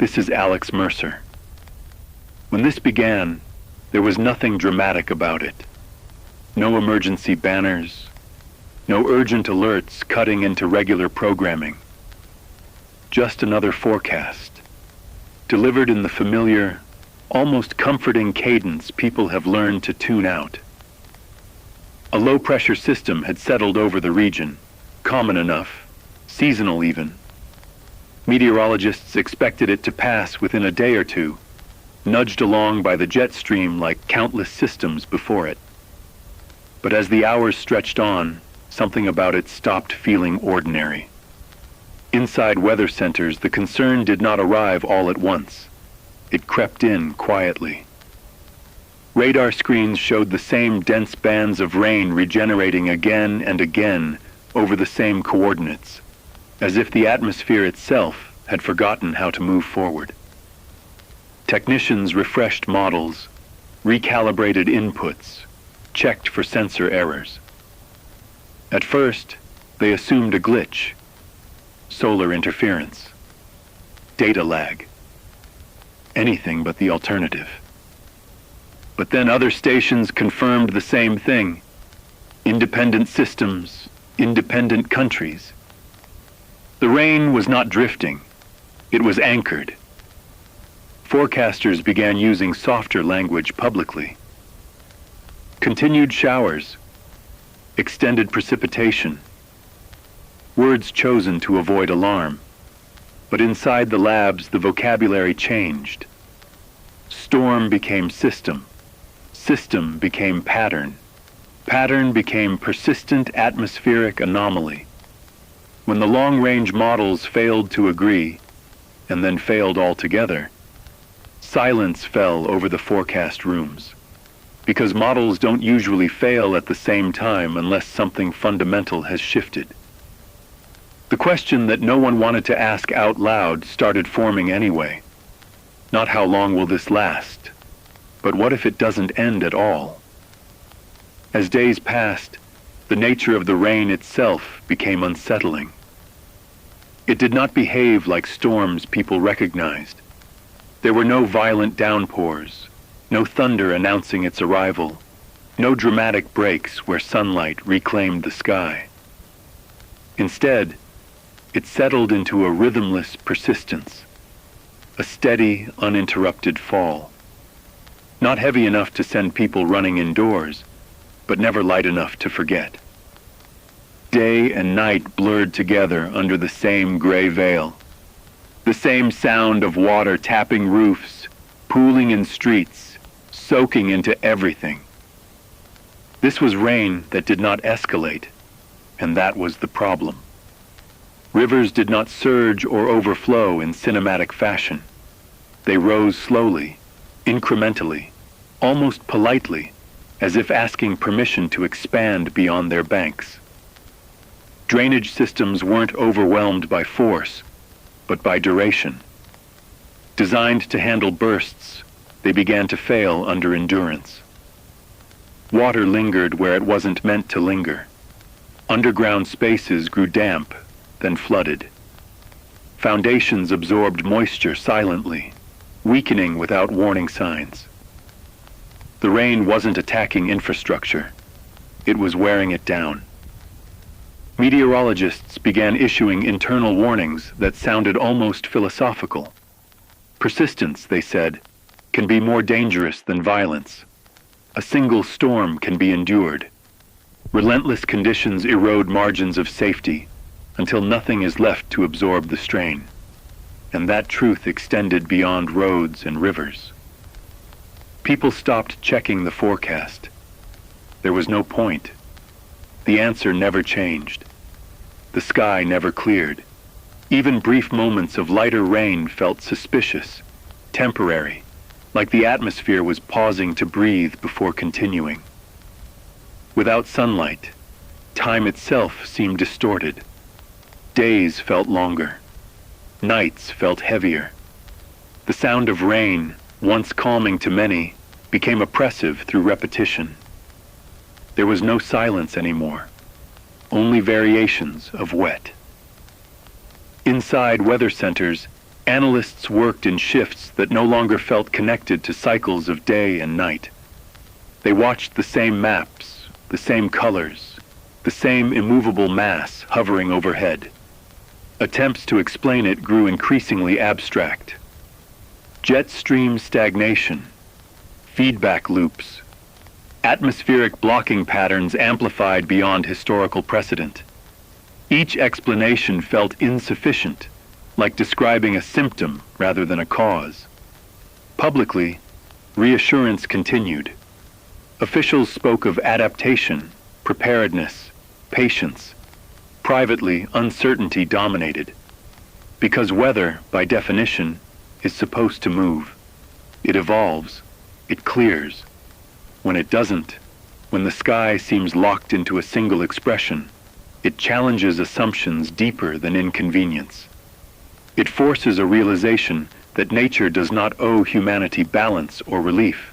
This is Alex Mercer. When this began, there was nothing dramatic about it. No emergency banners, no urgent alerts cutting into regular programming. Just another forecast, delivered in the familiar, almost comforting cadence people have learned to tune out. A low-pressure system had settled over the region, common enough, seasonal even. Meteorologists expected it to pass within a day or two, nudged along by the jet stream like countless systems before it. But as the hours stretched on, something about it stopped feeling ordinary. Inside weather centers, the concern did not arrive all at once. It crept in quietly. Radar screens showed the same dense bands of rain regenerating again and again over the same coordinates, as if the atmosphere itself had forgotten how to move forward. Technicians refreshed models, recalibrated inputs, checked for sensor errors. At first, they assumed a glitch, solar interference, data lag, anything but the alternative. But then other stations confirmed the same thing. Independent systems, independent countries. The rain was not drifting, it was anchored. Forecasters began using softer language publicly. Continued showers, extended precipitation, words chosen to avoid alarm. But inside the labs, the vocabulary changed. Storm became system. System became pattern. Pattern became persistent atmospheric anomaly. When the long-range models failed to agree, and then failed altogether, silence fell over the forecast rooms. Because models don't usually fail at the same time unless something fundamental has shifted. The question that no one wanted to ask out loud started forming anyway. Not how long will this last, but what if it doesn't end at all? As days passed, the nature of the rain itself became unsettling. It did not behave like storms people recognized. There were no violent downpours, no thunder announcing its arrival, no dramatic breaks where sunlight reclaimed the sky. Instead, it settled into a rhythmless persistence, a steady, uninterrupted fall. Not heavy enough to send people running indoors, but never light enough to forget. Day and night blurred together under the same gray veil. The same sound of water tapping roofs, pooling in streets, soaking into everything. This was rain that did not escalate, and that was the problem. Rivers did not surge or overflow in cinematic fashion. They rose slowly, incrementally, almost politely, as if asking permission to expand beyond their banks. Drainage systems weren't overwhelmed by force, but by duration. Designed to handle bursts, they began to fail under endurance. Water lingered where it wasn't meant to linger. Underground spaces grew damp, then flooded. Foundations absorbed moisture silently, weakening without warning signs. The rain wasn't attacking infrastructure. It was wearing it down. Meteorologists began issuing internal warnings that sounded almost philosophical. Persistence, they said, can be more dangerous than violence. A single storm can be endured. Relentless conditions erode margins of safety until nothing is left to absorb the strain. And that truth extended beyond roads and rivers. People stopped checking the forecast. There was no point. The answer never changed. The sky never cleared. Even brief moments of lighter rain felt suspicious, temporary, like the atmosphere was pausing to breathe before continuing. Without sunlight, time itself seemed distorted. Days felt longer. Nights felt heavier. The sound of rain, once calming to many, became oppressive through repetition. There was no silence anymore, only variations of wet. Inside weather centers, Analysts worked in shifts that no longer felt connected to cycles of day and night. They watched the same maps, the same colors, the same immovable mass hovering overhead. Attempts to explain it grew increasingly abstract. Jet stream stagnation, feedback loops, atmospheric blocking patterns amplified beyond historical precedent. Each explanation felt insufficient, like describing a symptom rather than a cause. Publicly, reassurance continued. Officials spoke of adaptation, preparedness, patience. Privately, uncertainty dominated. Because weather, by definition, is supposed to move. It evolves. It clears. When it doesn't, when the sky seems locked into a single expression, it challenges assumptions deeper than inconvenience. It forces a realization that nature does not owe humanity balance or relief.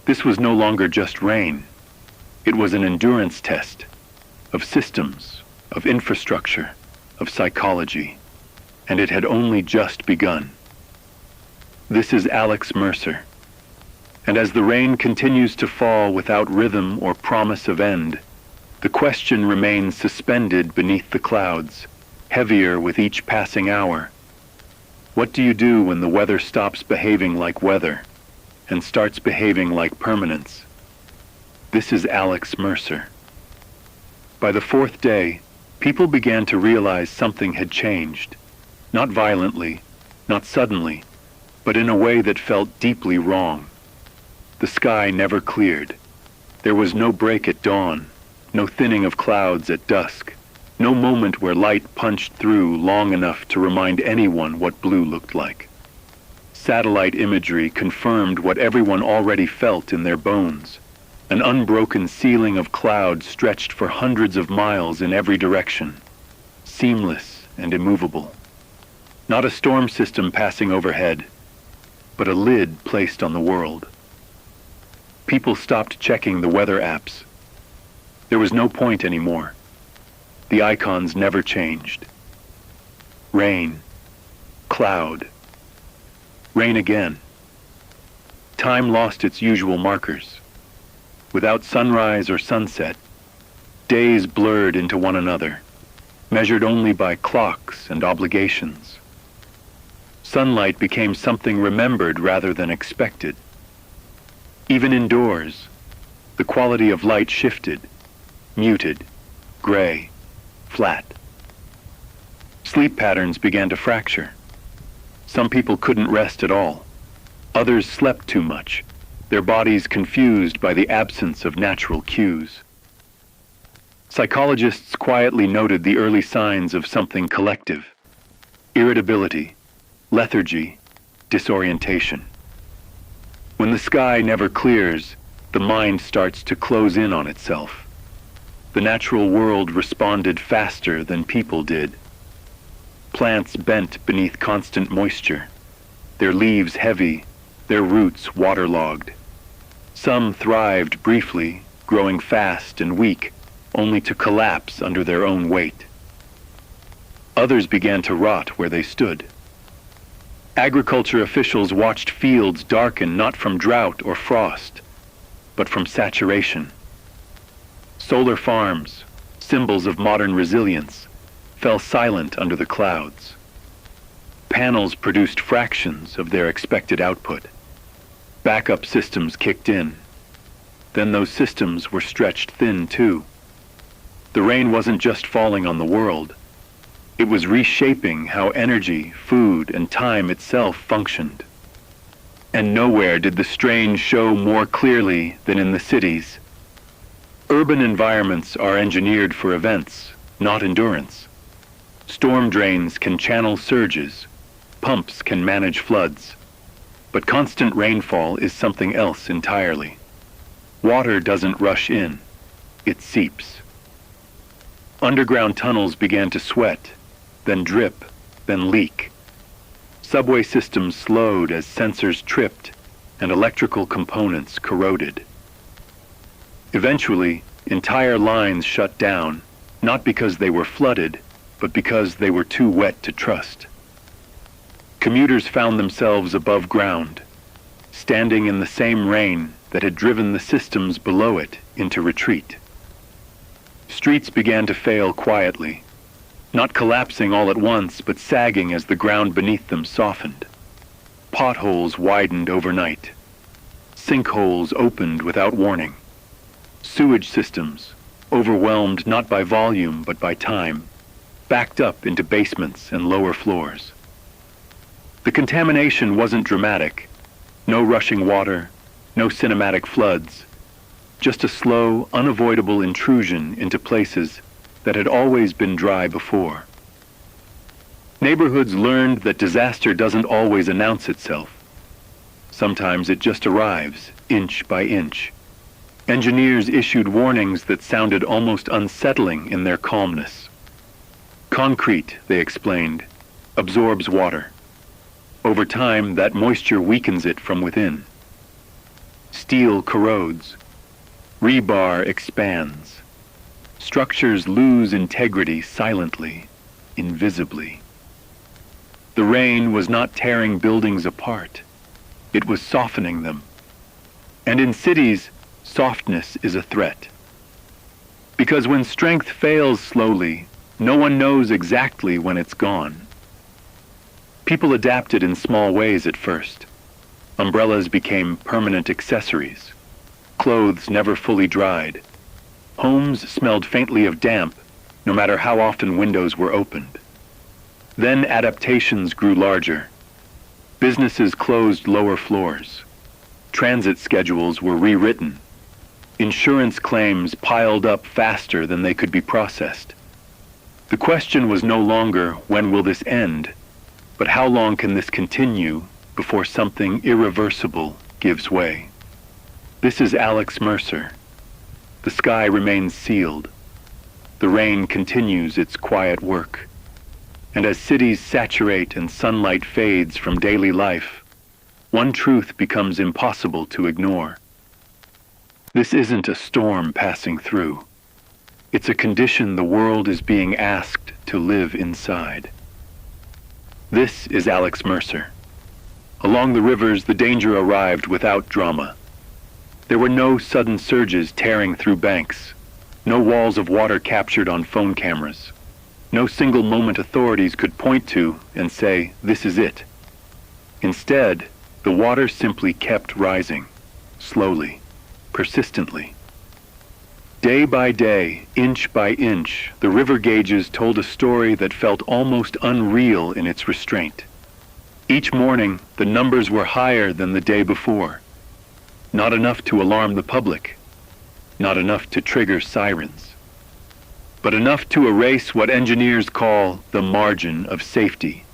This was no longer just rain. It was an endurance test of systems, of infrastructure, of psychology, and it had only just begun. This is Alex Mercer. And as the rain continues to fall without rhythm or promise of end, the question remains suspended beneath the clouds, heavier with each passing hour. What do you do when the weather stops behaving like weather and starts behaving like permanence? This is Alex Mercer. By the fourth day, people began to realize something had changed. Not violently, not suddenly, but in a way that felt deeply wrong. The sky never cleared. There was no break at dawn, no thinning of clouds at dusk, no moment where light punched through long enough to remind anyone what blue looked like. Satellite imagery confirmed what everyone already felt in their bones. An unbroken ceiling of cloud stretched for hundreds of miles in every direction, seamless and immovable. Not a storm system passing overhead, but a lid placed on the world. People stopped checking the weather apps. There was no point anymore. The icons never changed. Rain, cloud, rain again. Time lost its usual markers. Without sunrise or sunset, days blurred into one another, measured only by clocks and obligations. Sunlight became something remembered rather than expected. Even indoors, the quality of light shifted, muted, gray, flat. Sleep patterns began to fracture. Some people couldn't rest at all. Others slept too much, their bodies confused by the absence of natural cues. Psychologists quietly noted the early signs of something collective: irritability, lethargy, disorientation. When the sky never clears, the mind starts to close in on itself. The natural world responded faster than people did. Plants bent beneath constant moisture, their leaves heavy, their roots waterlogged. Some thrived briefly, growing fast and weak, only to collapse under their own weight. Others began to rot where they stood. Agriculture officials watched fields darken not from drought or frost, but from saturation. Solar farms, symbols of modern resilience, fell silent under the clouds. Panels produced fractions of their expected output. Backup systems kicked in. Then those systems were stretched thin too. The rain wasn't just falling on the world. It was reshaping how energy, food, and time itself functioned. And nowhere did the strain show more clearly than in the cities. Urban environments are engineered for events, not endurance. Storm drains can channel surges, pumps can manage floods. But constant rainfall is something else entirely. Water doesn't rush in, it seeps. Underground tunnels began to sweat, then drip, then leak. Subway systems slowed as sensors tripped and electrical components corroded. Eventually, entire lines shut down, not because they were flooded, but because they were too wet to trust. Commuters found themselves above ground, standing in the same rain that had driven the systems below it into retreat. Streets began to fail quietly, not collapsing all at once, but sagging as the ground beneath them softened. Potholes widened overnight. Sinkholes opened without warning. Sewage systems, overwhelmed not by volume but by time, backed up into basements and lower floors. The contamination wasn't dramatic. No rushing water, no cinematic floods, just a slow, unavoidable intrusion into places that had always been dry before. Neighborhoods learned that disaster doesn't always announce itself. Sometimes it just arrives, inch by inch. Engineers issued warnings that sounded almost unsettling in their calmness. Concrete, they explained, absorbs water. Over time, that moisture weakens it from within. Steel corrodes. Rebar expands. Structures lose integrity silently, invisibly. The rain was not tearing buildings apart. It was softening them. And in cities, softness is a threat. Because when strength fails slowly, no one knows exactly when it's gone. People adapted in small ways at first. Umbrellas became permanent accessories. Clothes never fully dried. Homes smelled faintly of damp, no matter how often windows were opened. Then adaptations grew larger. Businesses closed lower floors. Transit schedules were rewritten. Insurance claims piled up faster than they could be processed. The question was no longer, when will this end? But how long can this continue before something irreversible gives way? This is Alex Mercer. The sky remains sealed. The rain continues its quiet work. And as cities saturate and sunlight fades from daily life, one truth becomes impossible to ignore. This isn't a storm passing through. It's a condition the world is being asked to live inside. This is Alex Mercer. Along the rivers, the danger arrived without drama. There were no sudden surges tearing through banks, no walls of water captured on phone cameras, no single moment authorities could point to and say, this is it. Instead, the water simply kept rising, slowly, persistently. Day by day, inch by inch, the river gauges told a story that felt almost unreal in its restraint. Each morning, the numbers were higher than the day before. Not enough to alarm the public, not enough to trigger sirens, but enough to erase what engineers call the margin of safety,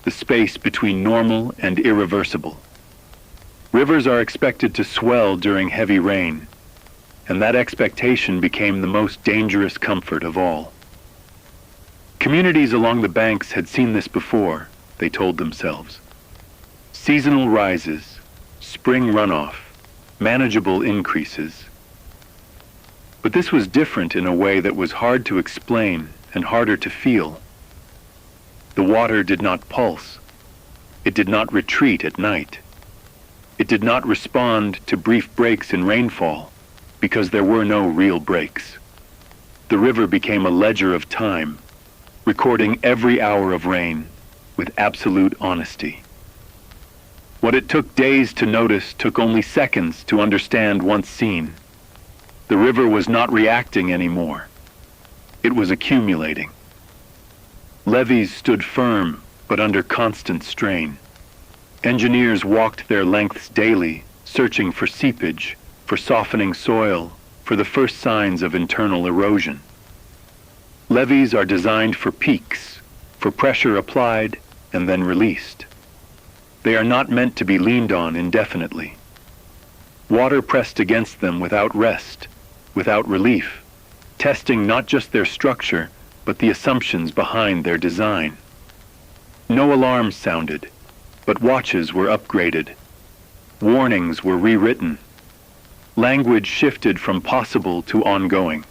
the space between normal and irreversible. Rivers are expected to swell during heavy rain, and that expectation became the most dangerous comfort of all. Communities along the banks had seen this before, they told themselves. Seasonal rises, spring runoff, manageable increases. But this was different in a way that was hard to explain and harder to feel. The water did not pulse. It did not retreat at night. It did not respond to brief breaks in rainfall, because there were no real breaks. The river became a ledger of time, recording every hour of rain with absolute honesty. What it took days to notice took only seconds to understand once seen. The river was not reacting anymore. It was accumulating. Levees stood firm, but under constant strain. Engineers walked their lengths daily, searching for seepage, for softening soil, for the first signs of internal erosion. Levees are designed for peaks, for pressure applied and then released. They are not meant to be leaned on indefinitely. Water pressed against them without rest, without relief, testing not just their structure, but the assumptions behind their design. No alarms sounded, but watches were upgraded. Warnings were rewritten. Language shifted from possible to ongoing.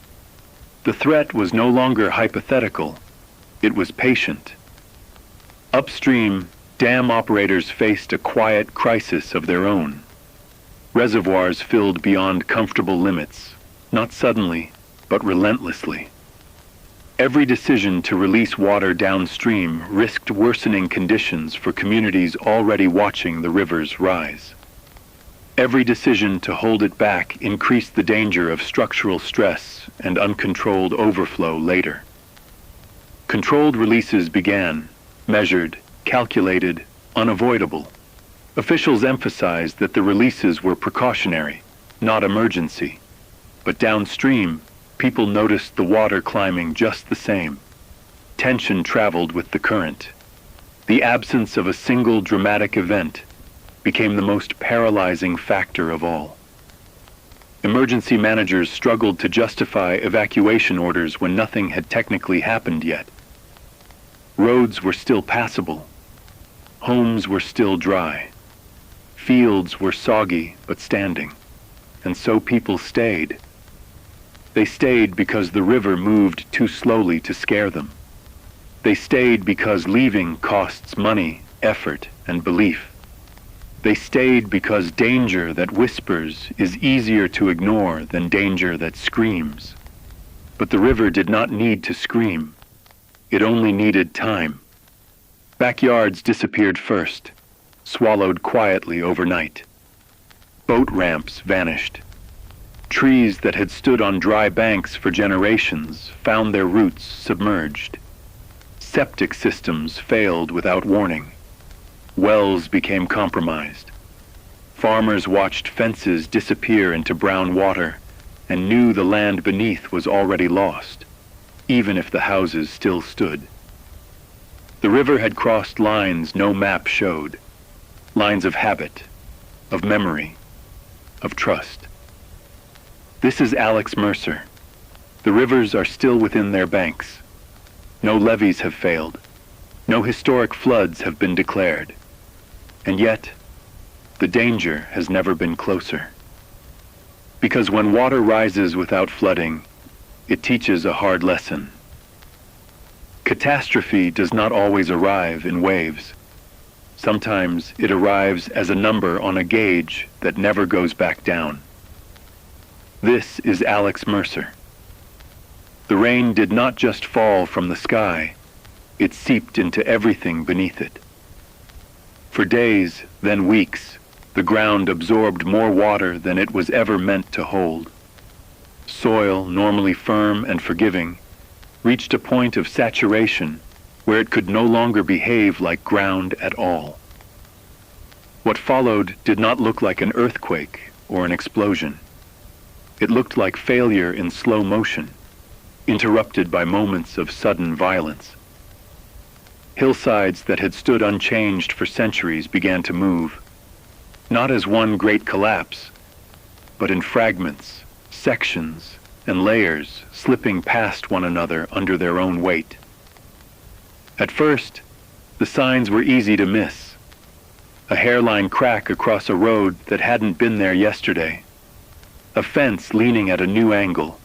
The threat was no longer hypothetical. It was patient. Upstream, Dam operators faced a quiet crisis of their own. Reservoirs filled beyond comfortable limits, not suddenly, but relentlessly. Every decision to release water downstream risked worsening conditions for communities already watching the rivers rise. Every decision to hold it back increased the danger of structural stress and uncontrolled overflow later. Controlled releases began, measured, calculated, unavoidable. Officials emphasized that the releases were precautionary, not emergency. But downstream, people noticed the water climbing just the same. Tension traveled with the current. The absence of a single dramatic event became the most paralyzing factor of all. Emergency managers struggled to justify evacuation orders when nothing had technically happened yet. Roads were still passable. Homes were still dry. Fields were soggy but standing. And so people stayed. They stayed because the river moved too slowly to scare them. They stayed because leaving costs money, effort, and belief. They stayed because danger that whispers is easier to ignore than danger that screams. But the river did not need to scream. It only needed time. Backyards disappeared first, swallowed quietly overnight. Boat ramps vanished. Trees that had stood on dry banks for generations found their roots submerged. Septic systems failed without warning. Wells became compromised. Farmers watched fences disappear into brown water and knew the land beneath was already lost, even if the houses still stood. The river had crossed lines no map showed, lines of habit, of memory, of trust. This is Alex Mercer. The rivers are still within their banks. No levees have failed. No historic floods have been declared. And yet, the danger has never been closer. Because when water rises without flooding, it teaches a hard lesson. Catastrophe does not always arrive in waves. Sometimes it arrives as a number on a gauge that never goes back down. This is Alex Mercer. The rain did not just fall from the sky, it seeped into everything beneath it. For days, then weeks, the ground absorbed more water than it was ever meant to hold. Soil, normally firm and forgiving, reached a point of saturation where it could no longer behave like ground at all. What followed did not look like an earthquake or an explosion. It looked like failure in slow motion, interrupted by moments of sudden violence. Hillsides that had stood unchanged for centuries began to move, not as one great collapse, but in fragments, sections, and layers slipping past one another under their own weight. At first, the signs were easy to miss. A hairline crack across a road that hadn't been there yesterday. A fence leaning at a new angle.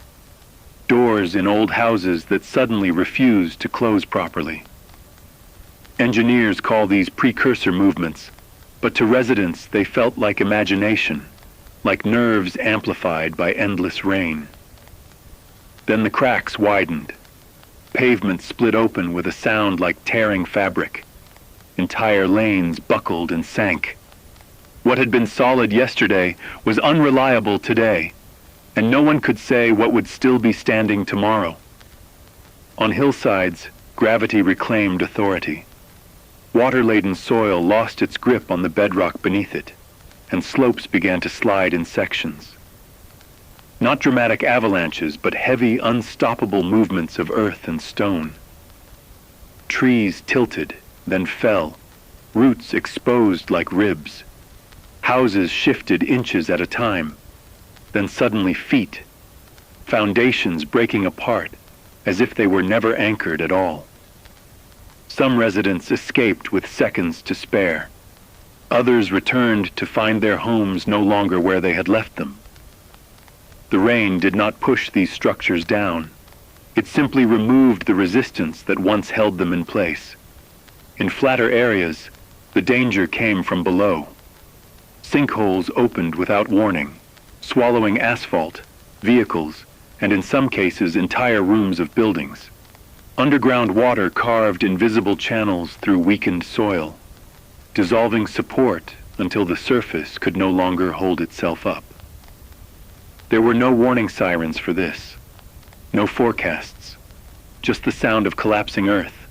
Doors in old houses that suddenly refused to close properly. Engineers call these precursor movements, but to residents they felt like imagination, like nerves amplified by endless rain. Then the cracks widened. Pavement split open with a sound like tearing fabric. Entire lanes buckled and sank. What had been solid yesterday was unreliable today, and no one could say what would still be standing tomorrow. On hillsides, gravity reclaimed authority. Water-laden soil lost its grip on the bedrock beneath it, and slopes began to slide in sections. Not dramatic avalanches, but heavy, unstoppable movements of earth and stone. Trees tilted, then fell, roots exposed like ribs. Houses shifted inches at a time, then suddenly feet, foundations breaking apart as if they were never anchored at all. Some residents escaped with seconds to spare. Others returned to find their homes no longer where they had left them. The rain did not push these structures down. It simply removed the resistance that once held them in place. In flatter areas, The danger came from below. Sinkholes opened without warning, swallowing asphalt, vehicles, and in some cases entire rooms of buildings. Underground water carved invisible channels through weakened soil, dissolving support until the surface could no longer hold itself up. There were no warning sirens for this, no forecasts, just the sound of collapsing earth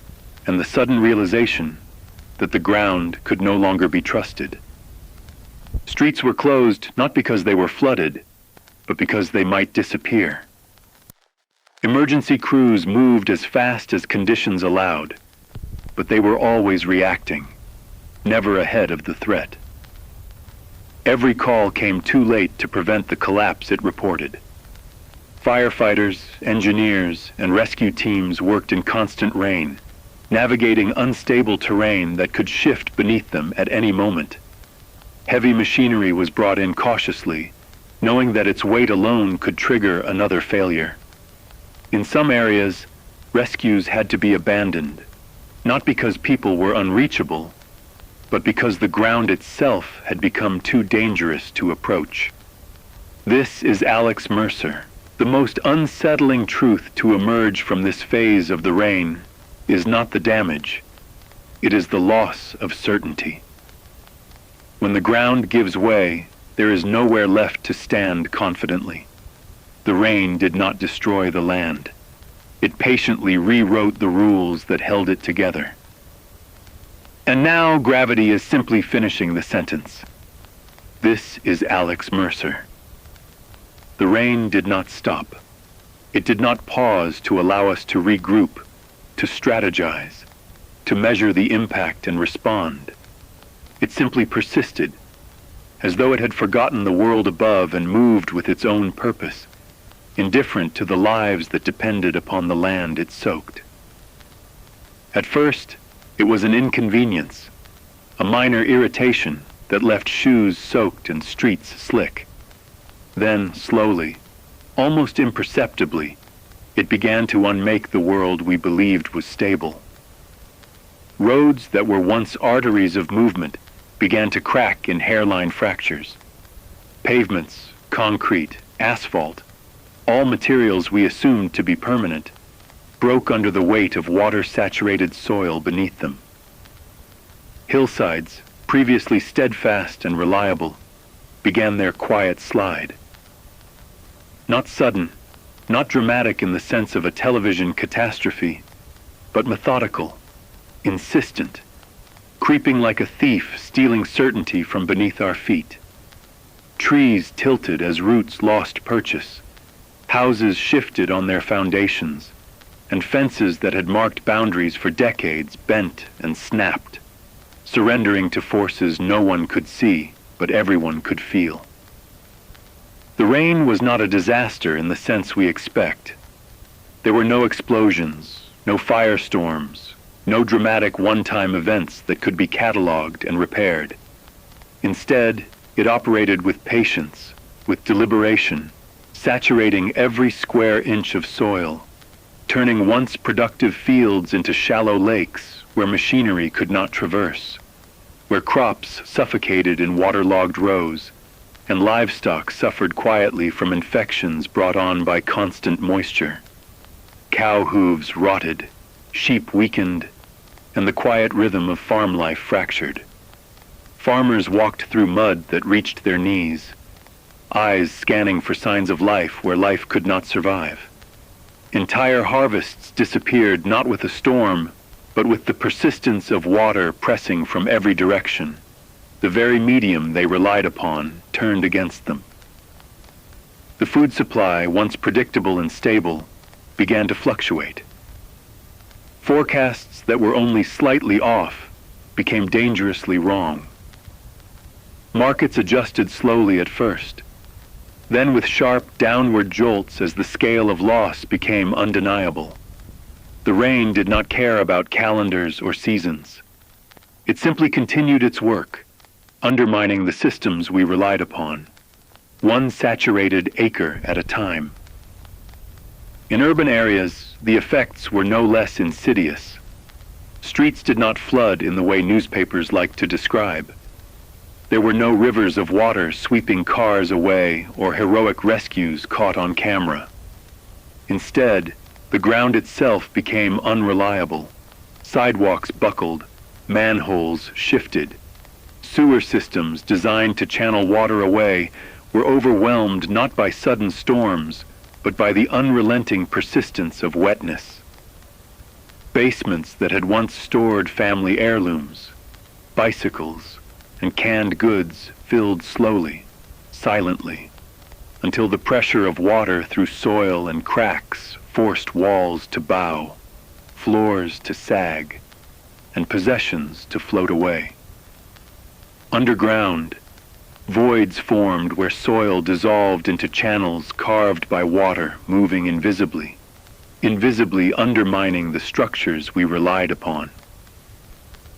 and the sudden realization that the ground could no longer be trusted. Streets were closed not because they were flooded, but because they might disappear. Emergency crews moved as fast as conditions allowed, but they were always reacting, never ahead of the threat. Every call came too late to prevent the collapse it reported. Firefighters, engineers, and rescue teams worked in constant rain, navigating unstable terrain that could shift beneath them at any moment. Heavy machinery was brought in cautiously, knowing that its weight alone could trigger another failure. In some areas, rescues had to be abandoned, not because people were unreachable, but because the ground itself had become too dangerous to approach. This is Alex Mercer. The most unsettling truth to emerge from this phase of the rain is not the damage, it is the loss of certainty. When the ground gives way, there is nowhere left to stand confidently. The rain did not destroy the land. It patiently rewrote the rules that held it together. And now gravity is simply finishing the sentence. This is Alex Mercer. The rain did not stop. It did not pause to allow us to regroup, to strategize, to measure the impact and respond. It simply persisted, as though it had forgotten the world above and moved with its own purpose, indifferent to the lives that depended upon the land it soaked. At first, it was an inconvenience, a minor irritation that left shoes soaked and streets slick. Then, slowly, almost imperceptibly, it began to unmake the world we believed was stable. Roads that were once arteries of movement began to crack in hairline fractures. Pavements, concrete, asphalt, all materials we assumed to be permanent, broke under the weight of water-saturated soil beneath them. Hillsides, previously steadfast and reliable, began their quiet slide. Not sudden, not dramatic in the sense of a television catastrophe, but methodical, insistent, creeping like a thief stealing certainty from beneath our feet. Trees tilted as roots lost purchase, houses shifted on their foundations, and fences that had marked boundaries for decades bent and snapped, surrendering to forces no one could see, but everyone could feel. The rain was not a disaster in the sense we expect. There were no explosions, no firestorms, no dramatic one-time events that could be cataloged and repaired. Instead, it operated with patience, with deliberation, saturating every square inch of soil, turning once productive fields into shallow lakes where machinery could not traverse, where crops suffocated in waterlogged rows, and livestock suffered quietly from infections brought on by constant moisture. Cow hooves rotted, sheep weakened, and the quiet rhythm of farm life fractured. Farmers walked through mud that reached their knees, eyes scanning for signs of life where life could not survive. Entire harvests disappeared not with a storm, but with the persistence of water pressing from every direction. The very medium they relied upon turned against them. The food supply, once predictable and stable, began to fluctuate. Forecasts that were only slightly off became dangerously wrong. Markets adjusted slowly at first, then with sharp downward jolts as the scale of loss became undeniable. The rain did not care about calendars or seasons. It simply continued its work, undermining the systems we relied upon, one saturated acre at a time. In urban areas, the effects were no less insidious. Streets did not flood in the way newspapers like to describe. There were no rivers of water sweeping cars away or heroic rescues caught on camera. Instead, the ground itself became unreliable. Sidewalks buckled, manholes shifted. Sewer systems designed to channel water away were overwhelmed not by sudden storms, but by the unrelenting persistence of wetness. Basements that had once stored family heirlooms, bicycles, and canned goods filled slowly, silently, until the pressure of water through soil and cracks forced walls to bow, floors to sag, and possessions to float away. Underground, voids formed where soil dissolved into channels carved by water moving invisibly, invisibly undermining the structures we relied upon.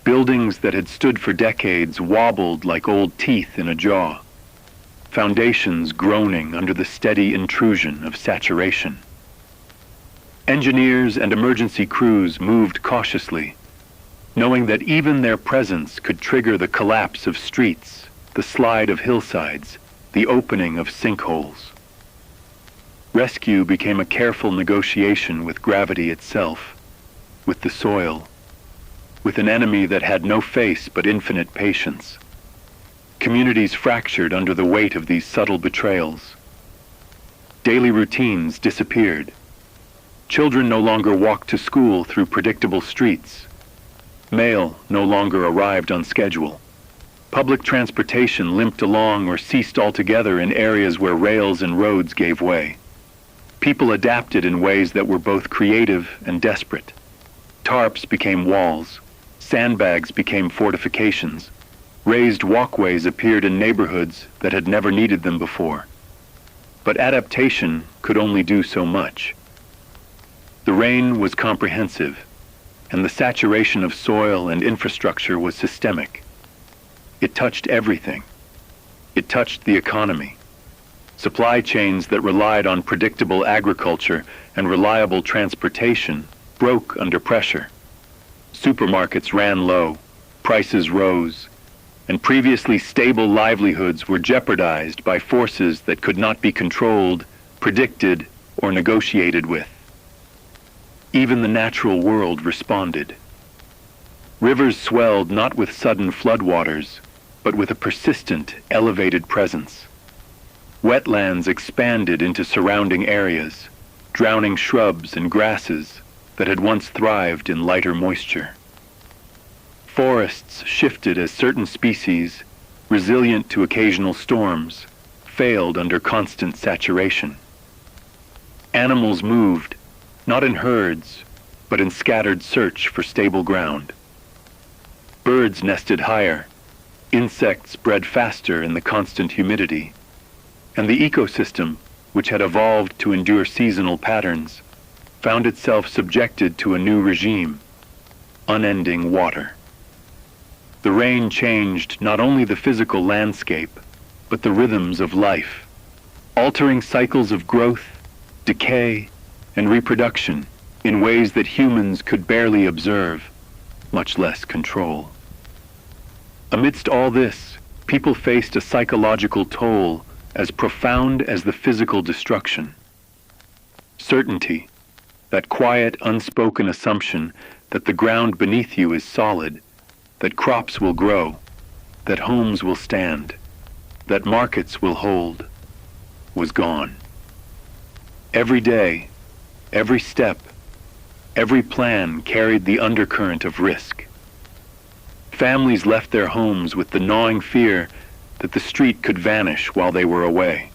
Buildings that had stood for decades wobbled like old teeth in a jaw, foundations groaning under the steady intrusion of saturation. Engineers and emergency crews moved cautiously, knowing that even their presence could trigger the collapse of streets, the slide of hillsides, the opening of sinkholes. Rescue became a careful negotiation with gravity itself, with the soil, with an enemy that had no face but infinite patience. Communities fractured under the weight of these subtle betrayals. Daily routines disappeared. Children no longer walked to school through predictable streets. Mail no longer arrived on schedule. Public transportation limped along or ceased altogether in areas where rails and roads gave way. People adapted in ways that were both creative and desperate. Tarps became walls. Sandbags became fortifications. Raised walkways appeared in neighborhoods that had never needed them before. But adaptation could only do so much. The rain was comprehensive, and the saturation of soil and infrastructure was systemic. It touched everything. It touched the economy. Supply chains that relied on predictable agriculture and reliable transportation broke under pressure. Supermarkets ran low, prices rose, and previously stable livelihoods were jeopardized by forces that could not be controlled, predicted, or negotiated with. Even the natural world responded. Rivers swelled not with sudden floodwaters, but with a persistent, elevated presence. Wetlands expanded into surrounding areas, drowning shrubs and grasses that had once thrived in lighter moisture. Forests shifted as certain species, resilient to occasional storms, failed under constant saturation. Animals moved, not in herds, but in scattered search for stable ground. Birds nested higher, insects bred faster in the constant humidity, and the ecosystem, which had evolved to endure seasonal patterns, found itself subjected to a new regime, unending water. The rain changed not only the physical landscape, but the rhythms of life, altering cycles of growth, decay, and reproduction in ways that humans could barely observe, much less control. Amidst all this, people faced a psychological toll as profound as the physical destruction. Certainty, that quiet, unspoken assumption that the ground beneath you is solid, that crops will grow, that homes will stand, that markets will hold, was gone. Every day, every step, every plan carried the undercurrent of risk. Families left their homes with the gnawing fear that the street could vanish while they were away.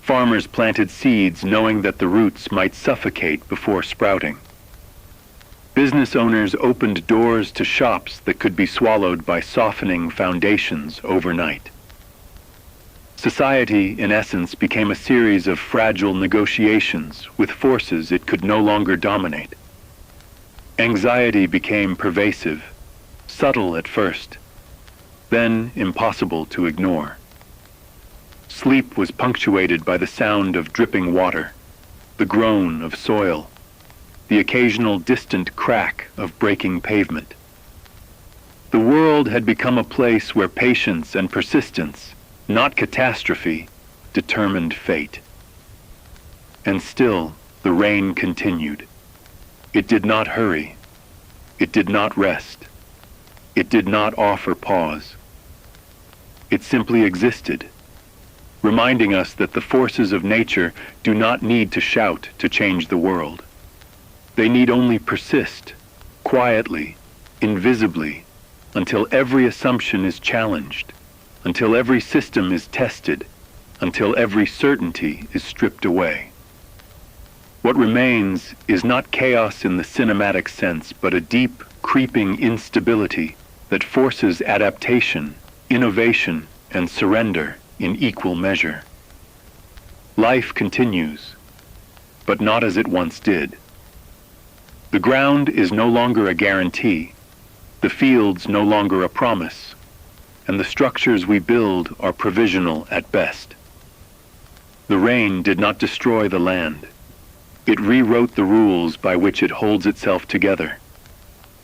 Farmers planted seeds knowing that the roots might suffocate before sprouting. Business owners opened doors to shops that could be swallowed by softening foundations overnight. Society, in essence, became a series of fragile negotiations with forces it could no longer dominate. Anxiety became pervasive, subtle at first, then impossible to ignore. Sleep was punctuated by the sound of dripping water, the groan of soil, the occasional distant crack of breaking pavement. The world had become a place where patience and persistence, not catastrophe, determined fate. And still, the rain continued. It did not hurry. It did not rest. It did not offer pause. It simply existed, reminding us that the forces of nature do not need to shout to change the world. They need only persist, quietly, invisibly, until every assumption is challenged, until every system is tested, until every certainty is stripped away. What remains is not chaos in the cinematic sense, but a deep, creeping instability that forces adaptation, innovation, and surrender in equal measure. Life continues, but not as it once did. The ground is no longer a guarantee, the fields no longer a promise, and the structures we build are provisional at best. The rain did not destroy the land. It rewrote the rules by which it holds itself together.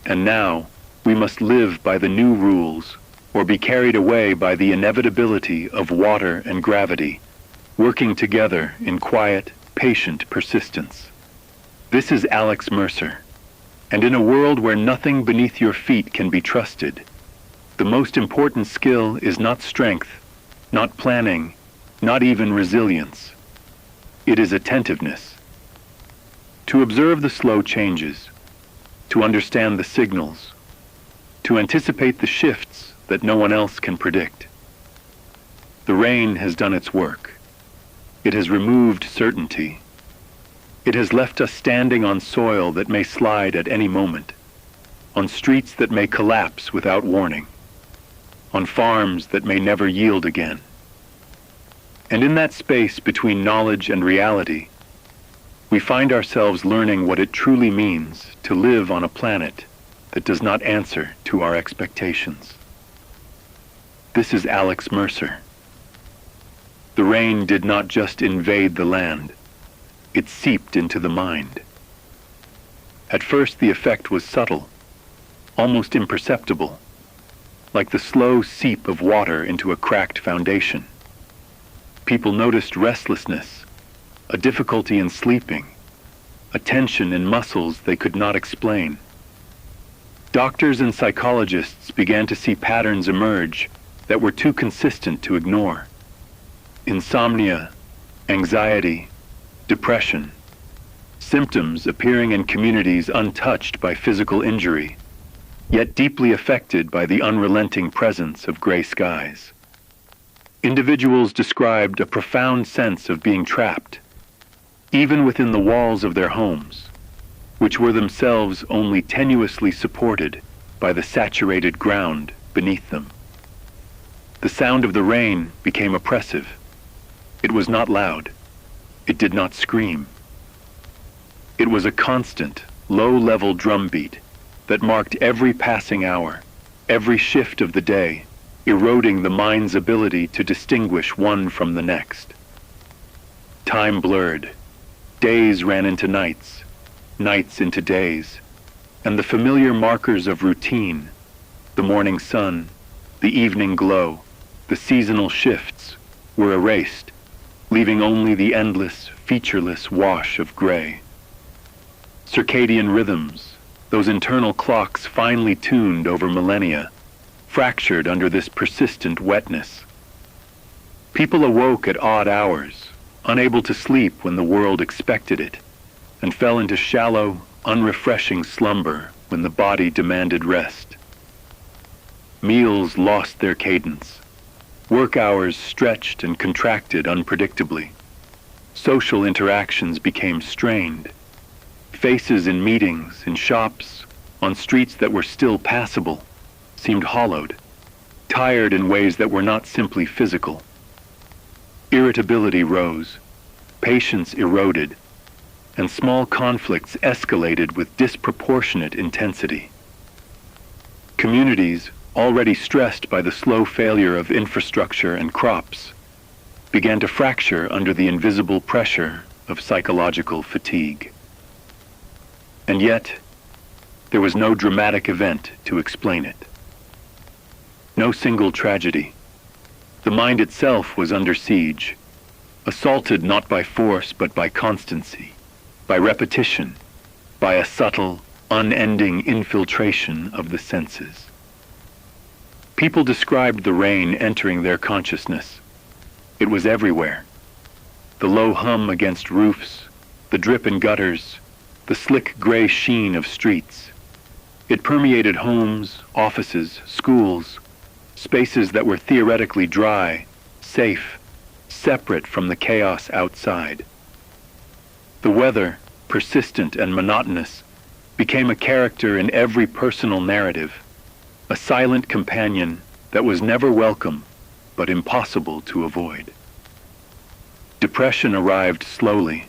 And now, we must live by the new rules, or be carried away by the inevitability of water and gravity, working together in quiet, patient persistence. This is Alex Mercer, and in a world where nothing beneath your feet can be trusted, the most important skill is not strength, not planning, not even resilience. It is attentiveness. To observe the slow changes, to understand the signals, to anticipate the shifts that no one else can predict. The rain has done its work. It has removed certainty. It has left us standing on soil that may slide at any moment, on streets that may collapse without warning, on farms that may never yield again. And in that space between knowledge and reality, we find ourselves learning what it truly means to live on a planet that does not answer to our expectations. This is Alex Mercer. The rain did not just invade the land, it seeped into the mind. At first the effect was subtle, almost imperceptible, like the slow seep of water into a cracked foundation. People noticed restlessness, a difficulty in sleeping, a tension in muscles they could not explain. Doctors and psychologists began to see patterns emerge that were too consistent to ignore. Insomnia, anxiety, depression, symptoms appearing in communities untouched by physical injury, yet deeply affected by the unrelenting presence of gray skies. Individuals described a profound sense of being trapped, even within the walls of their homes, which were themselves only tenuously supported by the saturated ground beneath them. The sound of the rain became oppressive. It was not loud. It did not scream. It was a constant, low-level drumbeat that marked every passing hour, every shift of the day, eroding the mind's ability to distinguish one from the next. Time blurred. Days ran into nights, nights into days, and the familiar markers of routine, the morning sun, the evening glow, the seasonal shifts, were erased, leaving only the endless, featureless wash of gray. Circadian rhythms, those internal clocks finely tuned over millennia, fractured under this persistent wetness. People awoke at odd hours, unable to sleep when the world expected it, and fell into shallow, unrefreshing slumber when the body demanded rest. Meals lost their cadence. Work hours stretched and contracted unpredictably. Social interactions became strained. Faces in meetings, in shops, on streets that were still passable, seemed hollowed, tired in ways that were not simply physical. Irritability rose, patience eroded, and small conflicts escalated with disproportionate intensity. Communities, already stressed by the slow failure of infrastructure and crops, began to fracture under the invisible pressure of psychological fatigue. And yet, there was no dramatic event to explain it. No single tragedy. The mind itself was under siege, assaulted not by force but by constancy, by repetition, by a subtle, unending infiltration of the senses. People described the rain entering their consciousness. It was everywhere. The low hum against roofs, the drip in gutters, the slick gray sheen of streets. It permeated homes, offices, schools, spaces that were theoretically dry, safe, separate from the chaos outside. The weather, persistent and monotonous, became a character in every personal narrative, a silent companion that was never welcome but impossible to avoid. Depression arrived slowly,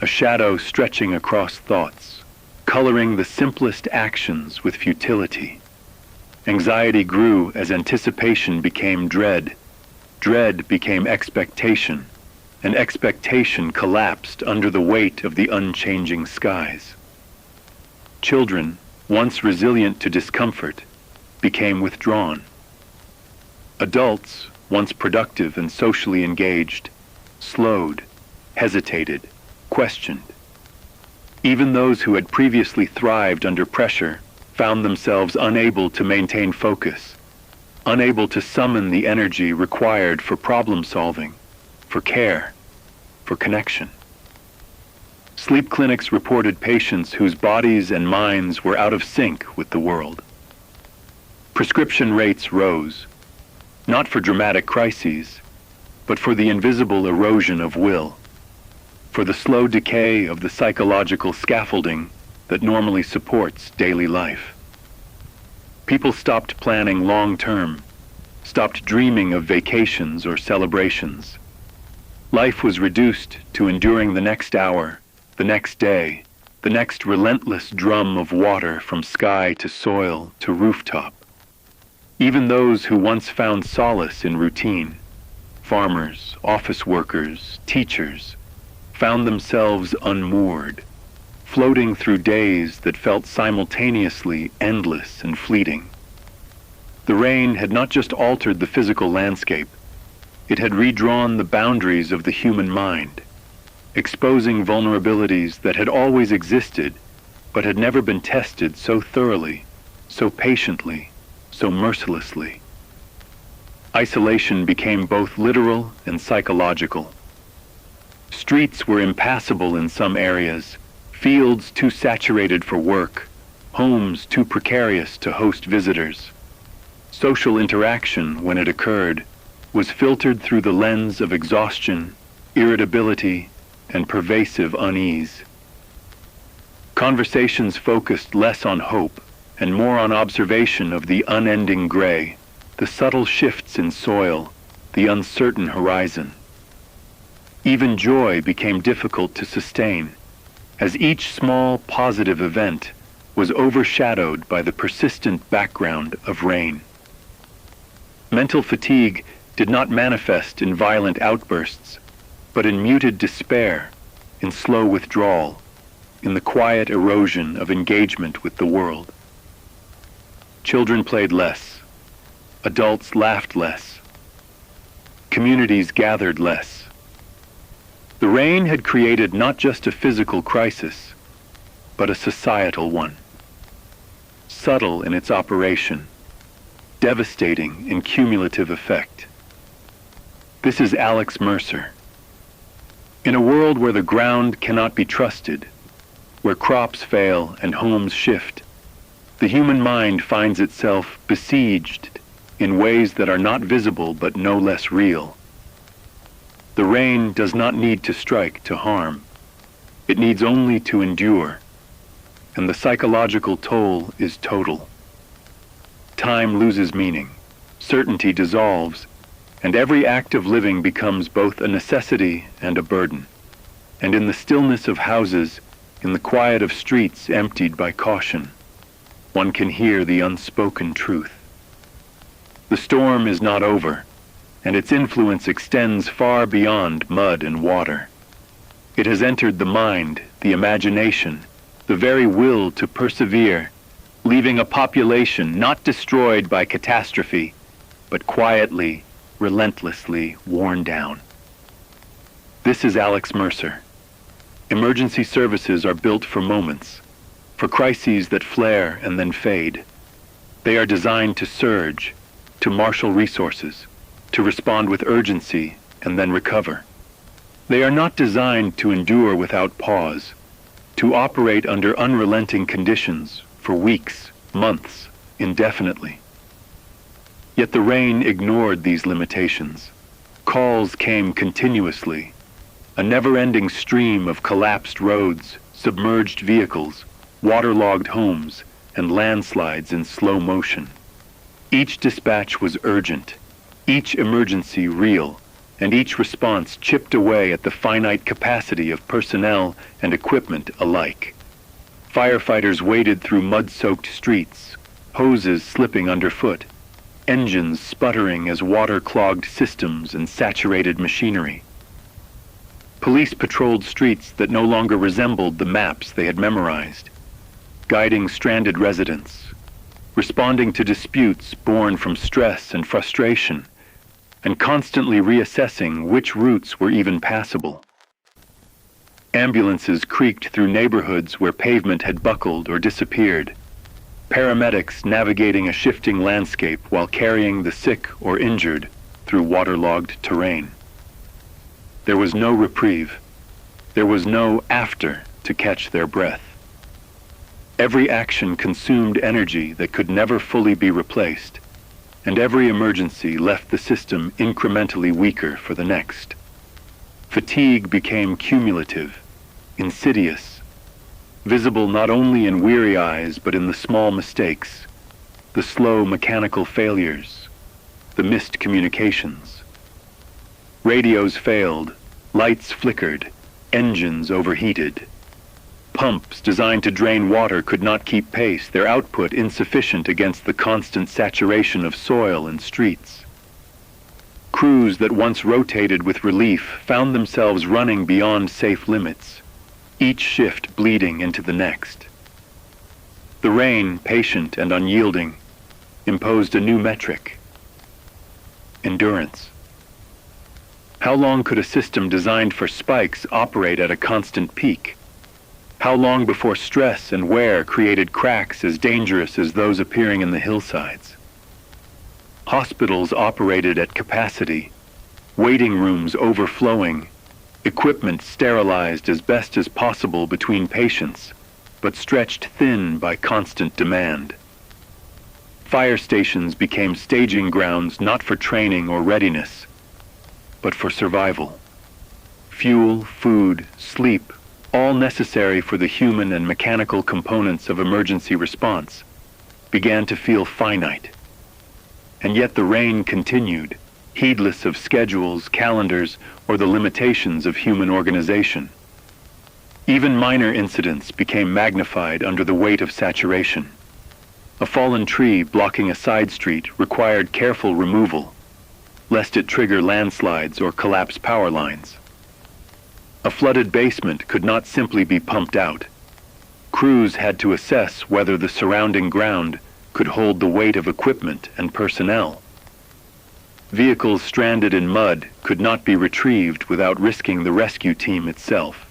a shadow stretching across thoughts, coloring the simplest actions with futility. Anxiety grew as anticipation became dread, dread became expectation, and expectation collapsed under the weight of the unchanging skies. Children, once resilient to discomfort, became withdrawn. Adults, once productive and socially engaged, slowed, hesitated, questioned. Even those who had previously thrived under pressure found themselves unable to maintain focus, unable to summon the energy required for problem solving, for care, for connection. Sleep clinics reported patients whose bodies and minds were out of sync with the world. Prescription rates rose, not for dramatic crises, but for the invisible erosion of will, for the slow decay of the psychological scaffolding that normally supports daily life. People stopped planning long-term, stopped dreaming of vacations or celebrations. Life was reduced to enduring the next hour, the next day, the next relentless drum of water from sky to soil to rooftop. Even those who once found solace in routine, farmers, office workers, teachers, found themselves unmoored, floating through days that felt simultaneously endless and fleeting. The rain had not just altered the physical landscape, it had redrawn the boundaries of the human mind, exposing vulnerabilities that had always existed but had never been tested so thoroughly, so patiently, so mercilessly. Isolation became both literal and psychological. Streets were impassable in some areas, fields too saturated for work, homes too precarious to host visitors. Social interaction, when it occurred, was filtered through the lens of exhaustion, irritability, and pervasive unease. Conversations focused less on hope and more on observation of the unending gray, the subtle shifts in soil, the uncertain horizon. Even joy became difficult to sustain, as each small positive event was overshadowed by the persistent background of rain. Mental fatigue did not manifest in violent outbursts, but in muted despair, in slow withdrawal, in the quiet erosion of engagement with the world. Children played less. Adults laughed less. Communities gathered less. The rain had created not just a physical crisis, but a societal one. Subtle in its operation, devastating in cumulative effect. This is Alex Mercer. In a world where the ground cannot be trusted, where crops fail and homes shift, the human mind finds itself besieged in ways that are not visible but no less real. The rain does not need to strike to harm. It needs only to endure, and the psychological toll is total. Time loses meaning, certainty dissolves, and every act of living becomes both a necessity and a burden. And in the stillness of houses, in the quiet of streets emptied by caution, one can hear the unspoken truth. The storm is not over, and its influence extends far beyond mud and water. It has entered the mind, the imagination, the very will to persevere, leaving a population not destroyed by catastrophe, but quietly, relentlessly worn down. This is Alex Mercer. Emergency services are built for moments, for crises that flare and then fade. They are designed to surge, to marshal resources, to respond with urgency and then recover. They are not designed to endure without pause, to operate under unrelenting conditions for weeks, months, indefinitely. Yet the rain ignored these limitations. Calls came continuously, a never-ending stream of collapsed roads, submerged vehicles, waterlogged homes, and landslides in slow motion. Each dispatch was urgent, each emergency real, and each response chipped away at the finite capacity of personnel and equipment alike. Firefighters waded through mud-soaked streets, hoses slipping underfoot, engines sputtering as water clogged systems and saturated machinery. Police patrolled streets that no longer resembled the maps they had memorized, guiding stranded residents, responding to disputes born from stress and frustration, and constantly reassessing which routes were even passable. Ambulances creaked through neighborhoods where pavement had buckled or disappeared, paramedics navigating a shifting landscape while carrying the sick or injured through waterlogged terrain. There was no reprieve. There was no after to catch their breath. Every action consumed energy that could never fully be replaced, and every emergency left the system incrementally weaker for the next. Fatigue became cumulative, insidious, visible not only in weary eyes but in the small mistakes, the slow mechanical failures, the missed communications. Radios failed, lights flickered, engines overheated. Pumps designed to drain water could not keep pace, their output insufficient against the constant saturation of soil and streets. Crews that once rotated with relief found themselves running beyond safe limits, each shift bleeding into the next. The rain, patient and unyielding, imposed a new metric: endurance. How long could a system designed for spikes operate at a constant peak? How long before stress and wear created cracks as dangerous as those appearing in the hillsides? Hospitals operated at capacity, waiting rooms overflowing, equipment sterilized as best as possible between patients, but stretched thin by constant demand. Fire stations became staging grounds not for training or readiness, but for survival. Fuel, food, sleep, all necessary for the human and mechanical components of emergency response, began to feel finite. And yet the rain continued, heedless of schedules, calendars, or the limitations of human organization. Even minor incidents became magnified under the weight of saturation. A fallen tree blocking a side street required careful removal, lest it trigger landslides or collapse power lines. A flooded basement could not simply be pumped out. Crews had to assess whether the surrounding ground could hold the weight of equipment and personnel. Vehicles stranded in mud could not be retrieved without risking the rescue team itself.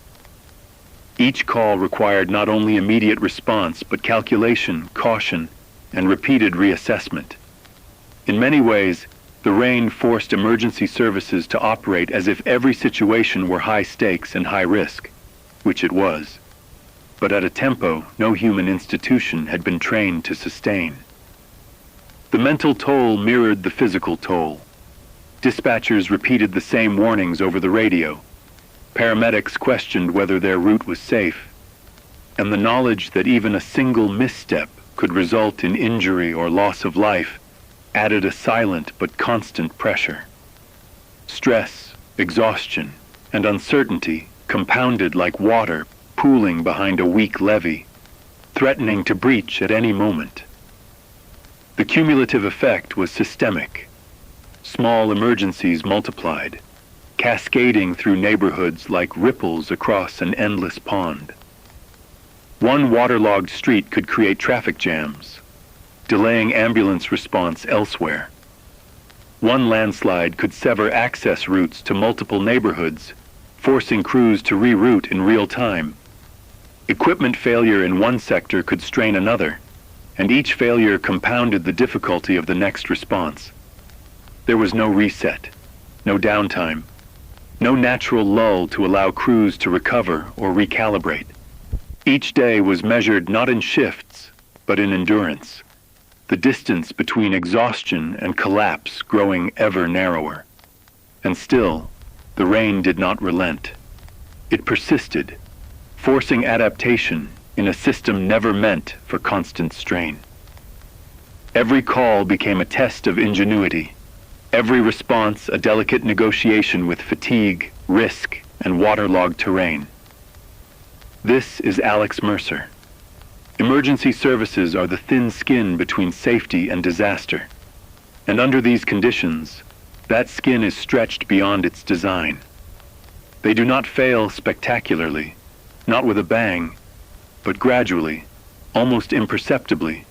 Each call required not only immediate response, but calculation, caution, and repeated reassessment. In many ways, the rain forced emergency services to operate as if every situation were high stakes and high risk, which it was, but at a tempo no human institution had been trained to sustain. The mental toll mirrored the physical toll. Dispatchers repeated the same warnings over the radio. Paramedics questioned whether their route was safe, and the knowledge that even a single misstep could result in injury or loss of life added a silent but constant pressure. Stress, exhaustion, and uncertainty compounded like water pooling behind a weak levee, threatening to breach at any moment. The cumulative effect was systemic. Small emergencies multiplied, cascading through neighborhoods like ripples across an endless pond. One waterlogged street could create traffic jams, delaying ambulance response elsewhere. One landslide could sever access routes to multiple neighborhoods, forcing crews to reroute in real time. Equipment failure in one sector could strain another, and each failure compounded the difficulty of the next response. There was no reset, no downtime, no natural lull to allow crews to recover or recalibrate. Each day was measured not in shifts, but in endurance, the distance between exhaustion and collapse growing ever narrower. And still, the rain did not relent. It persisted, forcing adaptation in a system never meant for constant strain. Every call became a test of ingenuity, every response a delicate negotiation with fatigue, risk, and waterlogged terrain. This is Alex Mercer. Emergency services are the thin skin between safety and disaster. And under these conditions, that skin is stretched beyond its design. They do not fail spectacularly, not with a bang, but gradually, almost imperceptibly,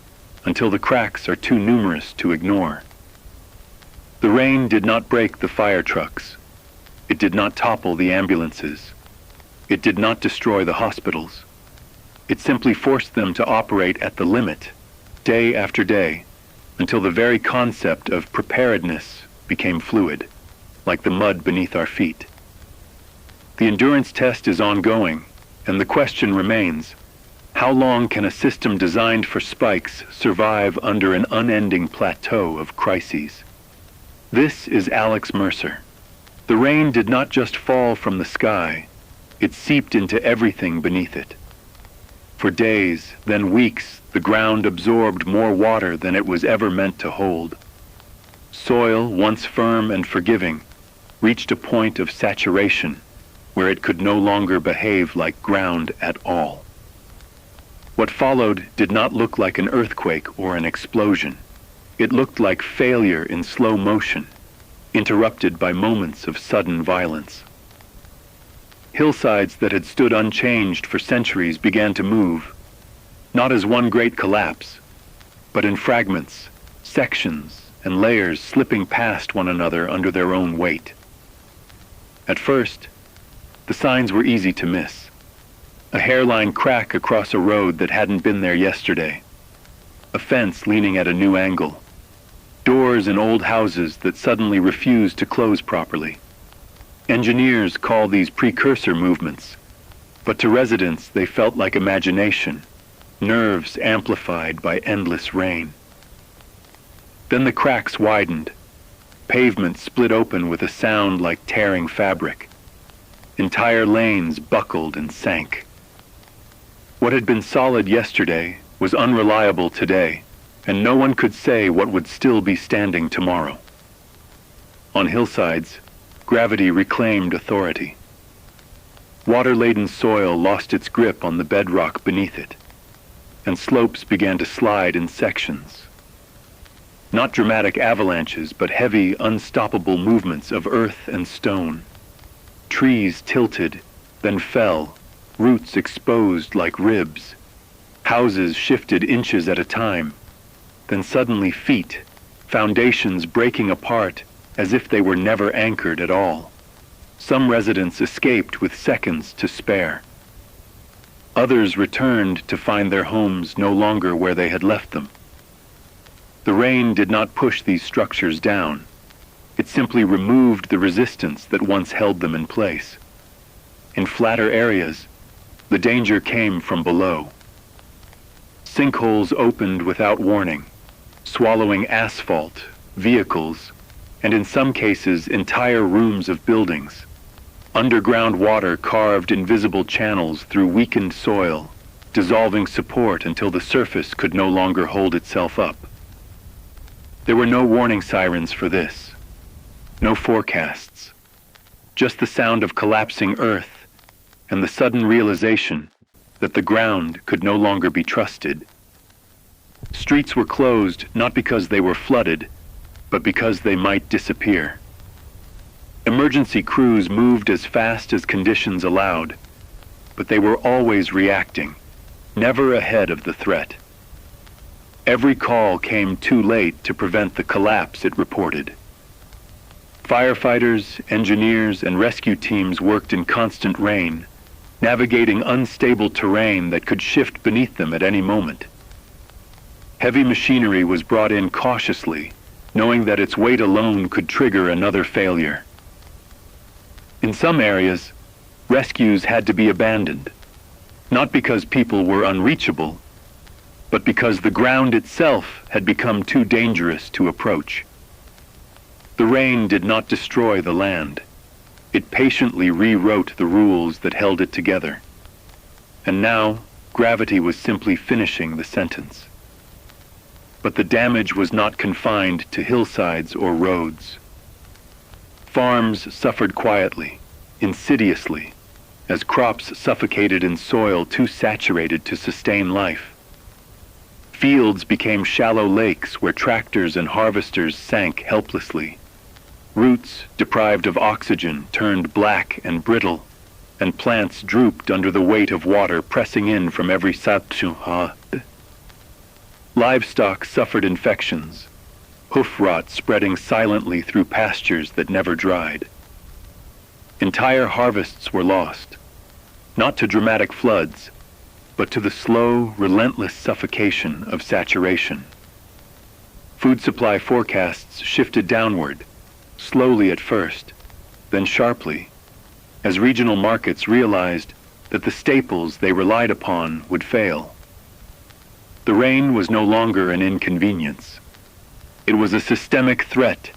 until the cracks are too numerous to ignore. The rain did not break the fire trucks. It did not topple the ambulances. It did not destroy the hospitals. It simply forced them to operate at the limit, day after day, until the very concept of preparedness became fluid, like the mud beneath our feet. The endurance test is ongoing, and the question remains, how long can a system designed for spikes survive under an unending plateau of crises? This is Alex Mercer. The rain did not just fall from the sky, it seeped into everything beneath it. For days, then weeks, the ground absorbed more water than it was ever meant to hold. Soil, once firm and forgiving, reached a point of saturation where it could no longer behave like ground at all. What followed did not look like an earthquake or an explosion. It looked like failure in slow motion, interrupted by moments of sudden violence. Hillsides that had stood unchanged for centuries began to move, not as one great collapse, but in fragments, sections, and layers slipping past one another under their own weight. At first, the signs were easy to miss. A hairline crack across a road that hadn't been there yesterday. A fence leaning at a new angle. Doors in old houses that suddenly refused to close properly. Engineers call these precursor movements, but to residents they felt like imagination, nerves amplified by endless rain. Then the cracks widened. Pavement split open with a sound like tearing fabric. Entire lanes buckled and sank. What had been solid yesterday was unreliable today, and no one could say what would still be standing tomorrow. On hillsides, gravity reclaimed authority. Water-laden soil lost its grip on the bedrock beneath it, and slopes began to slide in sections. Not dramatic avalanches, but heavy, unstoppable movements of earth and stone. Trees tilted, then fell, roots exposed like ribs. Houses shifted inches at a time, then suddenly feet, foundations breaking apart as if they were never anchored at all. Some residents escaped with seconds to spare. Others returned to find their homes no longer where they had left them. The rain did not push these structures down. It simply removed the resistance that once held them in place. In flatter areas, the danger came from below. Sinkholes opened without warning, swallowing asphalt, vehicles, and in some cases entire rooms of buildings. Underground water carved invisible channels through weakened soil, dissolving support until the surface could no longer hold itself up. There were no warning sirens for this, no forecasts, just the sound of collapsing earth and the sudden realization that the ground could no longer be trusted. Streets were closed not because they were flooded, but because they might disappear. Emergency crews moved as fast as conditions allowed, but they were always reacting, never ahead of the threat. Every call came too late to prevent the collapse it reported. Firefighters, engineers, and rescue teams worked in constant rain, navigating unstable terrain that could shift beneath them at any moment. Heavy machinery was brought in cautiously, knowing that its weight alone could trigger another failure. In some areas, rescues had to be abandoned, not because people were unreachable, but because the ground itself had become too dangerous to approach. The rain did not destroy the land. It patiently rewrote the rules that held it together. And now, gravity was simply finishing the sentence. But the damage was not confined to hillsides or roads. Farms suffered quietly, insidiously, as crops suffocated in soil too saturated to sustain life. Fields became shallow lakes where tractors and harvesters sank helplessly. Roots, deprived of oxygen, turned black and brittle, and plants drooped under the weight of water pressing in from every satchuha. Livestock suffered infections, hoof rot spreading silently through pastures that never dried. Entire harvests were lost, not to dramatic floods, but to the slow, relentless suffocation of saturation. Food supply forecasts shifted downward, slowly at first, then sharply, as regional markets realized that the staples they relied upon would fail. The rain was no longer an inconvenience. It was a systemic threat,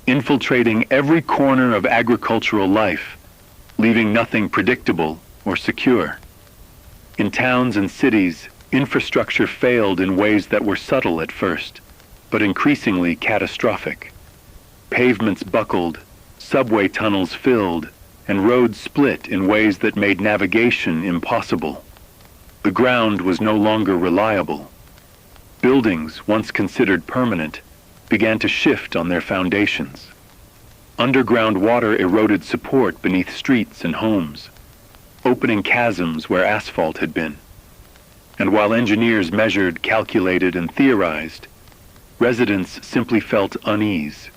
infiltrating every corner of agricultural life, leaving nothing predictable or secure. In towns and cities, infrastructure failed in ways that were subtle at first, but increasingly catastrophic. Pavements buckled, subway tunnels filled, and roads split in ways that made navigation impossible. The ground was no longer reliable. Buildings, once considered permanent, began to shift on their foundations. Underground water eroded support beneath streets and homes, opening chasms where asphalt had been. And while engineers measured, calculated, and theorized, residents simply felt unease.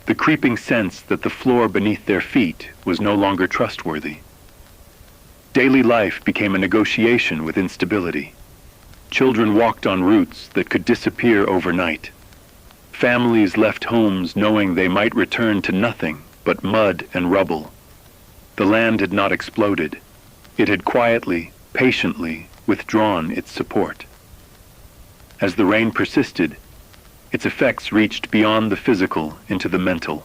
The creeping sense that the floor beneath their feet was no longer trustworthy. Daily life became a negotiation with instability. Children walked on routes that could disappear overnight. Families left homes knowing they might return to nothing but mud and rubble. The land had not exploded. It had quietly, patiently withdrawn its support. As the rain persisted, its effects reached beyond the physical into the mental.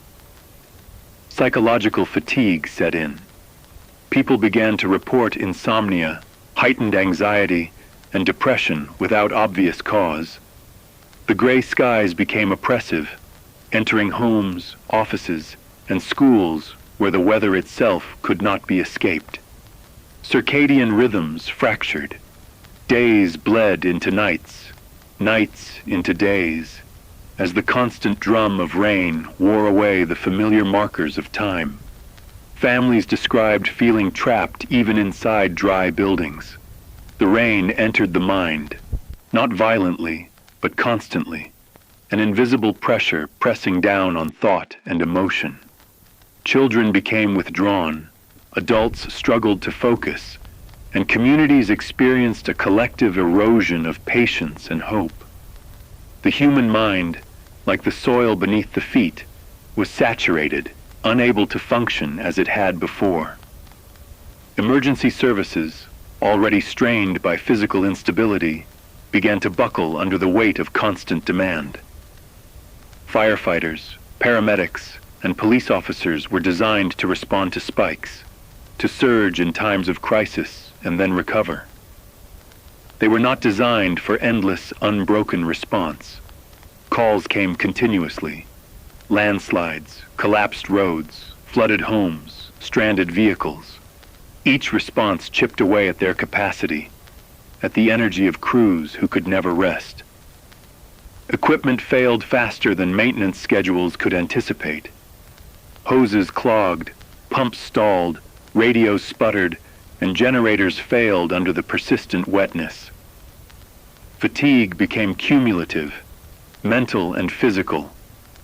Psychological fatigue set in. People began to report insomnia, heightened anxiety, and depression without obvious cause. The gray skies became oppressive, entering homes, offices, and schools where the weather itself could not be escaped. Circadian rhythms fractured. Days bled into nights, nights into days, as the constant drum of rain wore away the familiar markers of time. Families described feeling trapped even inside dry buildings. The rain entered the mind, not violently, but constantly, an invisible pressure pressing down on thought and emotion. Children became withdrawn, adults struggled to focus, and communities experienced a collective erosion of patience and hope. The human mind, like the soil beneath the feet, was saturated, unable to function as it had before. Emergency services, already strained by physical instability, began to buckle under the weight of constant demand. Firefighters, paramedics, and police officers were designed to respond to spikes, to surge in times of crisis and then recover. They were not designed for endless, unbroken response. Calls came continuously. Landslides, collapsed roads, flooded homes, stranded vehicles. Each response chipped away at their capacity, at the energy of crews who could never rest. Equipment failed faster than maintenance schedules could anticipate. Hoses clogged, pumps stalled, radios sputtered, and generators failed under the persistent wetness. Fatigue became cumulative, mental and physical,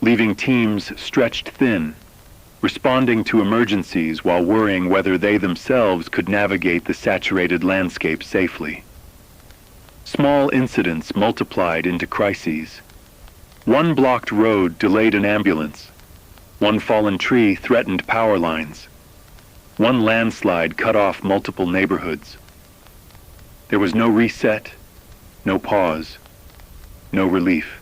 leaving teams stretched thin, responding to emergencies while worrying whether they themselves could navigate the saturated landscape safely. Small incidents multiplied into crises. One blocked road delayed an ambulance. One fallen tree threatened power lines. One landslide cut off multiple neighborhoods. There was no reset, no pause, no relief.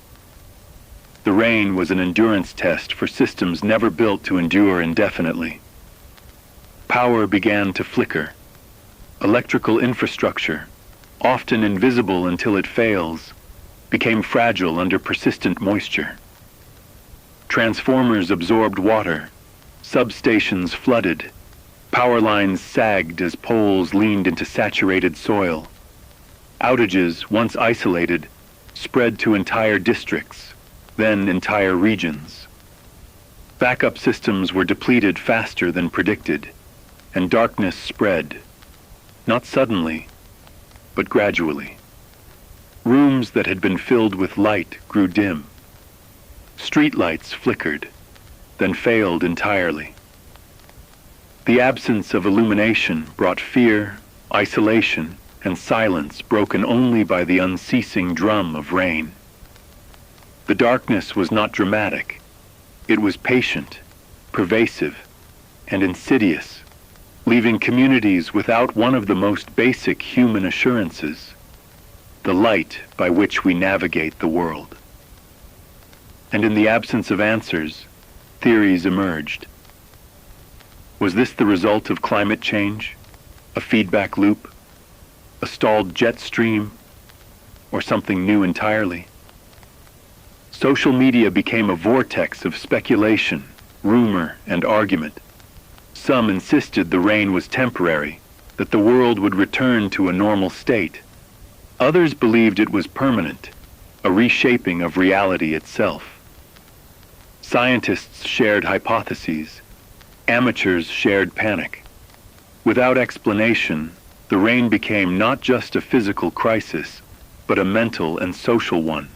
The rain was an endurance test for systems never built to endure indefinitely. Power began to flicker. Electrical infrastructure, often invisible until it fails, became fragile under persistent moisture. Transformers absorbed water, substations flooded, power lines sagged as poles leaned into saturated soil. Outages, once isolated, spread to entire districts, then entire regions. Backup systems were depleted faster than predicted, and darkness spread, not suddenly, but gradually. Rooms that had been filled with light grew dim. Streetlights flickered, then failed entirely. The absence of illumination brought fear, isolation, and silence broken only by the unceasing drum of rain. The darkness was not dramatic. It was patient, pervasive, and insidious, leaving communities without one of the most basic human assurances: the light by which we navigate the world. And in the absence of answers, theories emerged. Was this the result of climate change, a feedback loop, a stalled jet stream, or something new entirely? Social media became a vortex of speculation, rumor, and argument. Some insisted the rain was temporary, that the world would return to a normal state. Others believed it was permanent, a reshaping of reality itself. Scientists shared hypotheses. Amateurs shared panic. Without explanation, the rain became not just a physical crisis, but a mental and social one,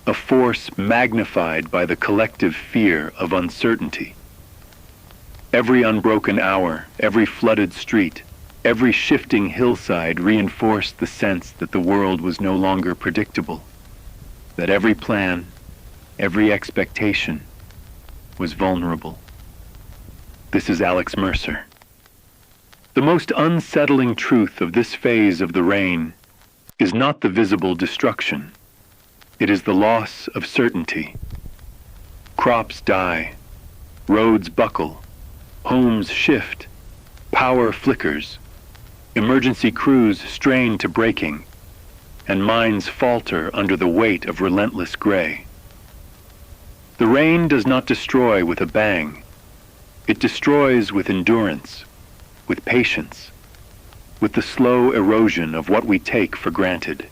a force magnified by the collective fear of uncertainty. Every unbroken hour, every flooded street, every shifting hillside reinforced the sense that the world was no longer predictable, that every plan, every expectation was vulnerable. This is Alex Mercer. The most unsettling truth of this phase of the rain is not the visible destruction. It is the loss of certainty. Crops die, roads buckle, homes shift, power flickers, emergency crews strain to braking, and minds falter under the weight of relentless gray. The rain does not destroy with a bang. It destroys with endurance, with patience, with the slow erosion of what we take for granted.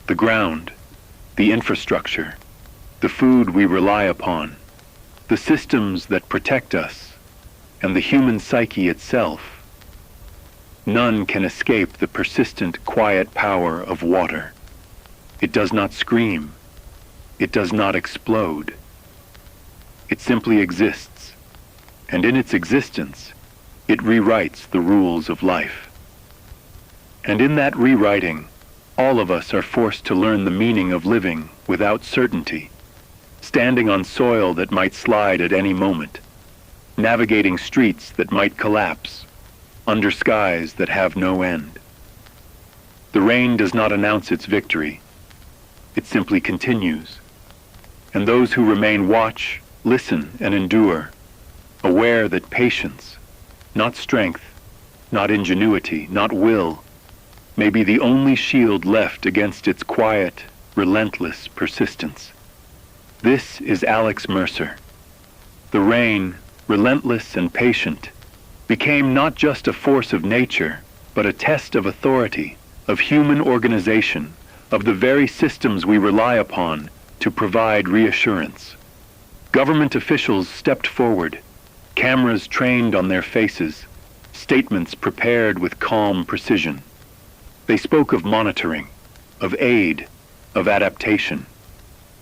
The ground, the infrastructure, the food we rely upon, the systems that protect us, and the human psyche itself. None can escape the persistent, quiet power of water. It does not scream. It does not explode. It simply exists, and in its existence, it rewrites the rules of life. And in that rewriting, all of us are forced to learn the meaning of living without certainty, standing on soil that might slide at any moment, navigating streets that might collapse, under skies that have no end. The rain does not announce its victory. It simply continues. And those who remain watch, listen, and endure, aware that patience, not strength, not ingenuity, not will, may be the only shield left against its quiet, relentless persistence. This is Alex Mercer. The rain, relentless and patient, became not just a force of nature, but a test of authority, of human organization, of the very systems we rely upon to provide reassurance. Government officials stepped forward, cameras trained on their faces, statements prepared with calm precision. They spoke of monitoring, of aid, of adaptation.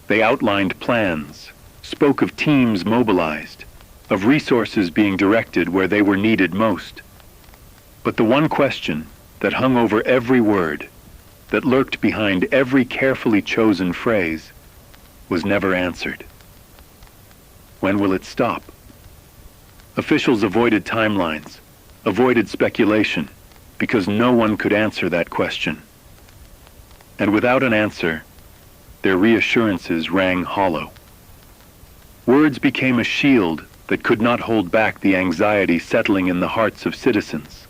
They outlined plans, spoke of teams mobilized, of resources being directed where they were needed most. But the one question that hung over every word, that lurked behind every carefully chosen phrase, was never answered. When will it stop? Officials avoided timelines, avoided speculation, because no one could answer that question. And without an answer, their reassurances rang hollow. Words became a shield that could not hold back the anxiety settling in the hearts of citizens,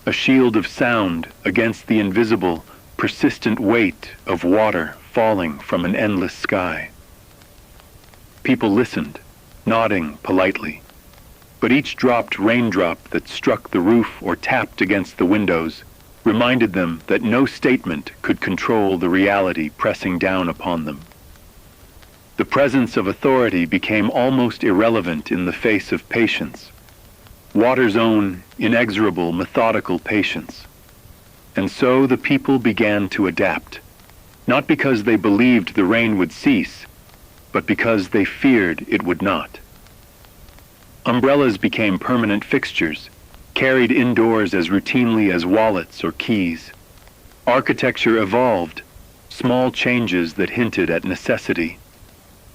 a shield of sound against the invisible, persistent weight of water falling from an endless sky. People listened, nodding politely, but each dropped raindrop that struck the roof or tapped against the windows reminded them that no statement could control the reality pressing down upon them. The presence of authority became almost irrelevant in the face of patience, water's own inexorable, methodical patience. And so the people began to adapt, not because they believed the rain would cease, but because they feared it would not. Umbrellas became permanent fixtures, carried indoors as routinely as wallets or keys. Architecture evolved, small changes that hinted at necessity.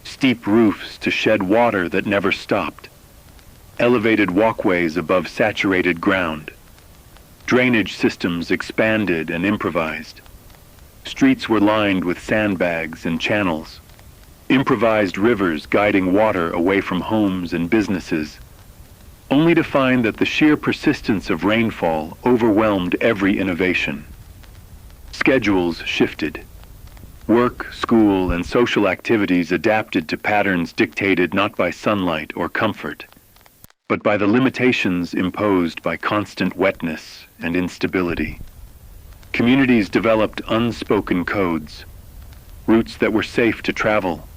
Steep roofs to shed water that never stopped. Elevated walkways above saturated ground. Drainage systems expanded and improvised. Streets were lined with sandbags and channels. Improvised rivers guiding water away from homes and businesses, only to find that the sheer persistence of rainfall overwhelmed every innovation. Schedules shifted. Work, school, and social activities adapted to patterns dictated not by sunlight or comfort, but by the limitations imposed by constant wetness and instability. Communities developed unspoken codes, routes that were safe to travel,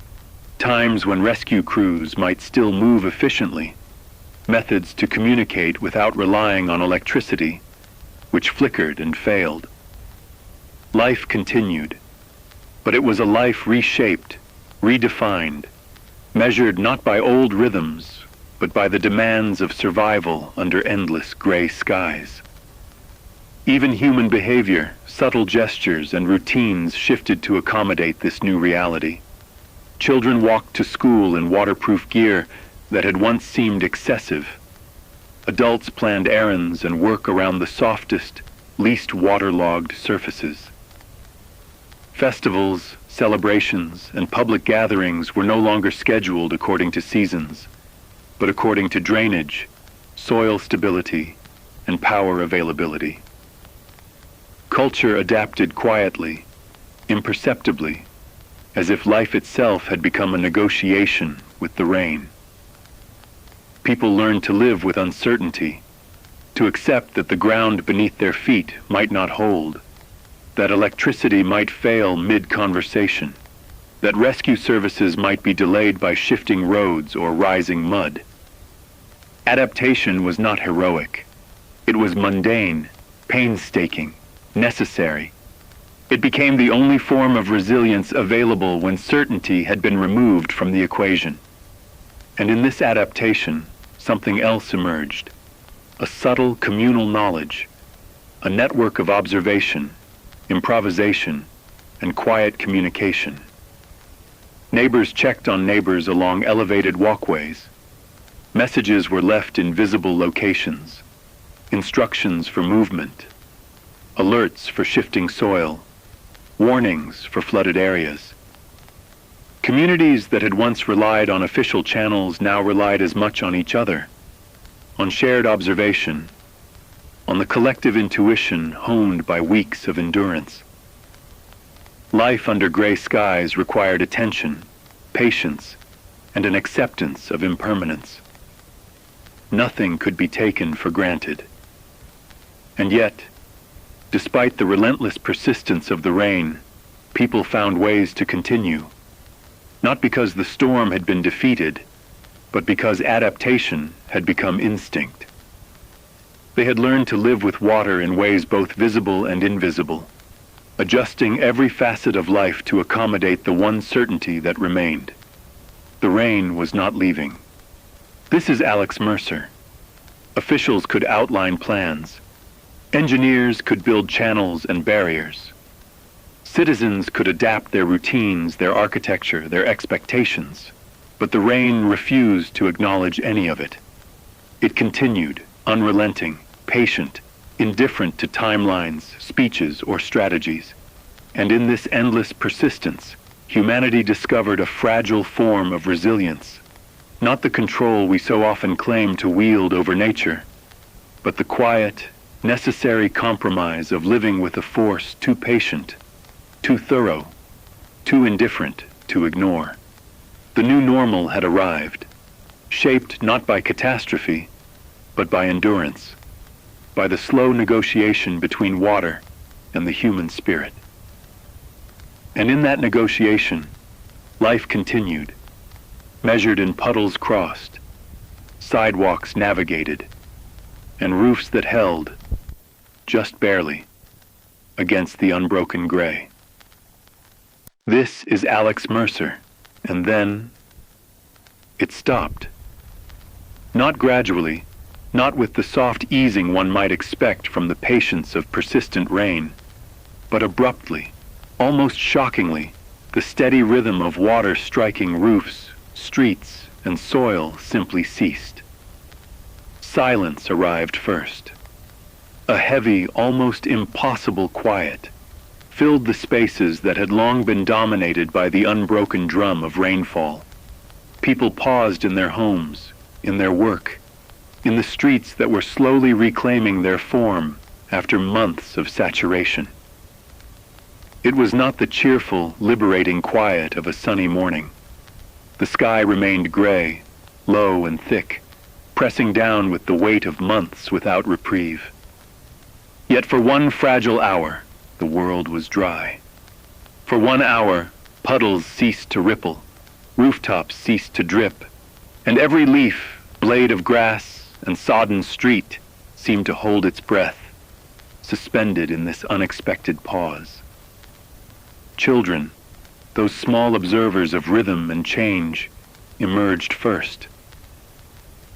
times when rescue crews might still move efficiently, methods to communicate without relying on electricity, which flickered and failed. Life continued, but it was a life reshaped, redefined, measured not by old rhythms, but by the demands of survival under endless gray skies. Even human behavior, subtle gestures, and routines shifted to accommodate this new reality. Children walked to school in waterproof gear that had once seemed excessive. Adults planned errands and work around the softest, least waterlogged surfaces. Festivals, celebrations, and public gatherings were no longer scheduled according to seasons, but according to drainage, soil stability, and power availability. Culture adapted quietly, imperceptibly, as if life itself had become a negotiation with the rain. People learned to live with uncertainty, to accept that the ground beneath their feet might not hold, that electricity might fail mid-conversation, that rescue services might be delayed by shifting roads or rising mud. Adaptation was not heroic. It was mundane, painstaking, necessary. It became the only form of resilience available when certainty had been removed from the equation. And in this adaptation, something else emerged, a subtle communal knowledge, a network of observation, improvisation, and quiet communication. Neighbors checked on neighbors along elevated walkways. Messages were left in visible locations, instructions for movement, alerts for shifting soil, warnings for flooded areas. Communities that had once relied on official channels now relied as much on each other, on shared observation, on the collective intuition honed by weeks of endurance. Life under gray skies required attention, patience, and an acceptance of impermanence. Nothing could be taken for granted. And yet, despite the relentless persistence of the rain, people found ways to continue, not because the storm had been defeated, but because adaptation had become instinct. They had learned to live with water in ways both visible and invisible, adjusting every facet of life to accommodate the one certainty that remained. The rain was not leaving. This is Alex Mercer. Officials could outline plans. Engineers could build channels and barriers. Citizens could adapt their routines, their architecture, their expectations. But the rain refused to acknowledge any of it. It continued, unrelenting, patient, indifferent to timelines, speeches, or strategies. And in this endless persistence, humanity discovered a fragile form of resilience, not the control we so often claim to wield over nature, but the quiet, necessary compromise of living with a force too patient, too thorough, too indifferent to ignore. The new normal had arrived, shaped not by catastrophe, but by endurance, by the slow negotiation between water and the human spirit. And in that negotiation, life continued, measured in puddles crossed, sidewalks navigated, and roofs that held, just barely, against the unbroken gray. This is Alex Mercer, and then it stopped. Not gradually, not with the soft easing one might expect from the patience of persistent rain, but abruptly, almost shockingly, the steady rhythm of water striking roofs, streets, and soil simply ceased. Silence arrived first. A heavy, almost impossible quiet filled the spaces that had long been dominated by the unbroken drum of rainfall. People paused in their homes, in their work, in the streets that were slowly reclaiming their form after months of saturation. It was not the cheerful, liberating quiet of a sunny morning. The sky remained gray, low and thick, pressing down with the weight of months without reprieve. Yet for one fragile hour, the world was dry. For 1 hour, puddles ceased to ripple, rooftops ceased to drip, and every leaf, blade of grass, and sodden street seemed to hold its breath, suspended in this unexpected pause. Children, those small observers of rhythm and change, emerged first.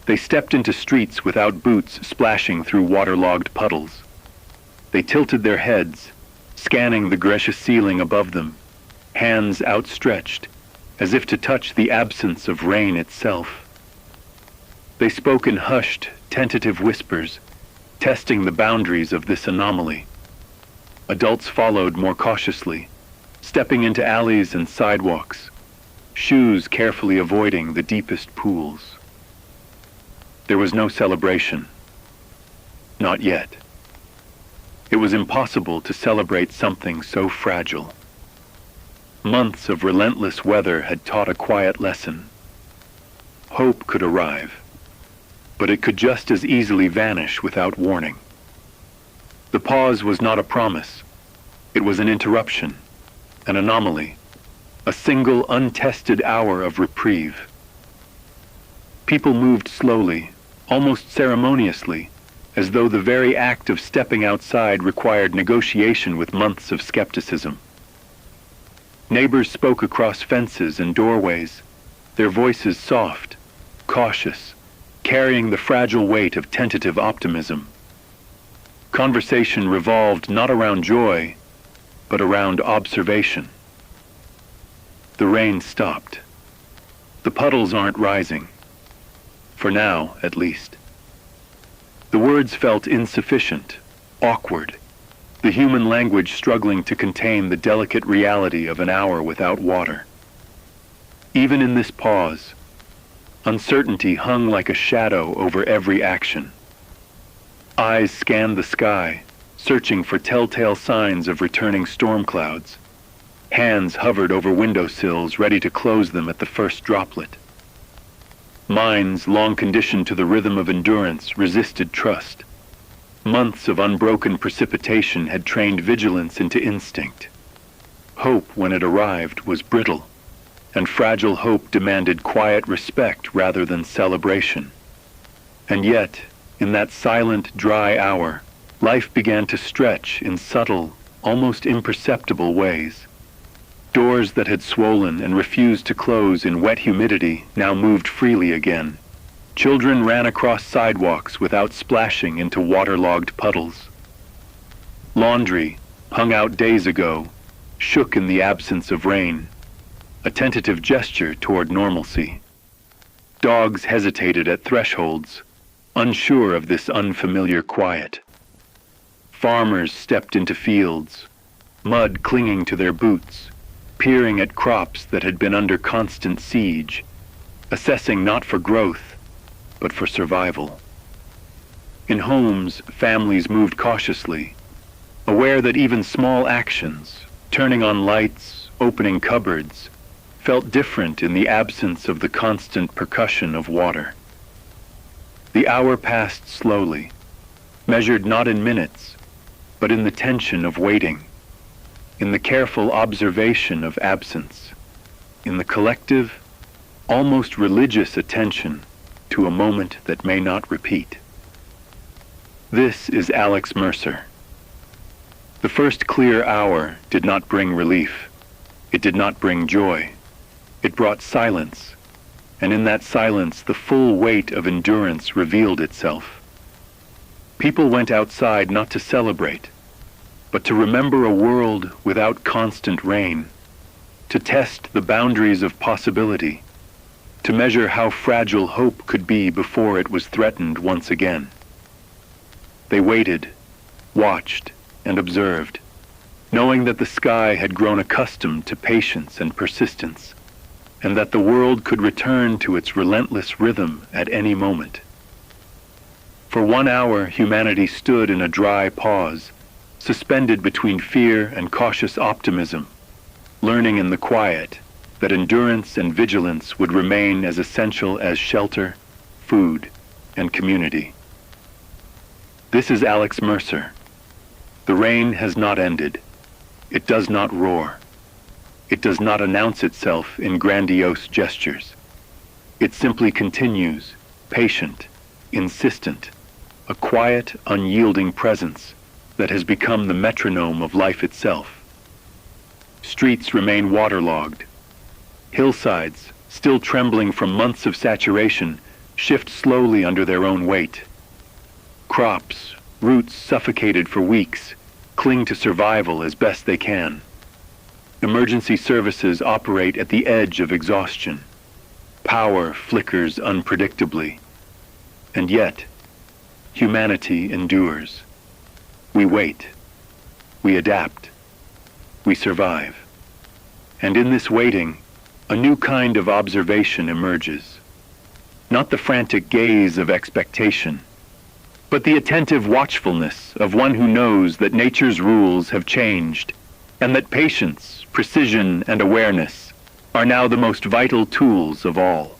They stepped into streets without boots splashing through waterlogged puddles. They tilted their heads, scanning the gracious ceiling above them, hands outstretched, as if to touch the absence of rain itself. They spoke in hushed, tentative whispers, testing the boundaries of this anomaly. Adults followed more cautiously, stepping into alleys and sidewalks, shoes carefully avoiding the deepest pools. There was no celebration. Not yet. It was impossible to celebrate something so fragile. Months of relentless weather had taught a quiet lesson. Hope could arrive, but it could just as easily vanish without warning. The pause was not a promise. It was an interruption, an anomaly, a single untested hour of reprieve. People moved slowly, almost ceremoniously, as though the very act of stepping outside required negotiation with months of skepticism. Neighbors spoke across fences and doorways, their voices soft, cautious, carrying the fragile weight of tentative optimism. Conversation revolved not around joy, but around observation. The rain stopped. The puddles aren't rising. For now, at least. The words felt insufficient, awkward, the human language struggling to contain the delicate reality of an hour without water. Even in this pause, uncertainty hung like a shadow over every action. Eyes scanned the sky, searching for telltale signs of returning storm clouds. Hands hovered over windowsills, ready to close them at the first droplet. Minds, long conditioned to the rhythm of endurance, resisted trust. Months of unbroken precipitation had trained vigilance into instinct. Hope, when it arrived, was brittle, and fragile hope demanded quiet respect rather than celebration. And yet, In that silent, dry hour, life began to stretch in subtle, almost imperceptible ways. Doors that had swollen and refused to close in wet humidity now moved freely again. Children ran across sidewalks without splashing into waterlogged puddles. Laundry, hung out days ago, shook in the absence of rain, a tentative gesture toward normalcy. Dogs hesitated at thresholds, unsure of this unfamiliar quiet. Farmers stepped into fields, mud clinging to their boots, peering at crops that had been under constant siege, assessing not for growth, but for survival. In homes, families moved cautiously, aware that even small actions, turning on lights, opening cupboards, felt different in the absence of the constant percussion of water. The hour passed slowly, measured not in minutes, but in the tension of waiting, in the careful observation of absence, in the collective, almost religious attention to a moment that may not repeat. This is Alex Mercer. The first clear hour did not bring relief. It did not bring joy. It brought silence, and in that silence the full weight of endurance revealed itself. People went outside not to celebrate, but to remember a world without constant rain, to test the boundaries of possibility, to measure how fragile hope could be before it was threatened once again. They waited, watched, and observed, knowing that the sky had grown accustomed to patience and persistence, and that the world could return to its relentless rhythm at any moment. For 1 hour, humanity stood in a dry pause, suspended between fear and cautious optimism, learning in the quiet that endurance and vigilance would remain as essential as shelter, food, and community. This is Alex Mercer. The rain has not ended. It does not roar. It does not announce itself in grandiose gestures. It simply continues, patient, insistent, a quiet, unyielding presence that has become the metronome of life itself. Streets remain waterlogged. Hillsides, still trembling from months of saturation, shift slowly under their own weight. Crops, roots suffocated for weeks, cling to survival as best they can. Emergency services operate at the edge of exhaustion. Power flickers unpredictably. And yet, humanity endures. We wait. We adapt. We survive. And in this waiting, a new kind of observation emerges. Not the frantic gaze of expectation, but the attentive watchfulness of one who knows that nature's rules have changed, and that patience, precision, and awareness are now the most vital tools of all.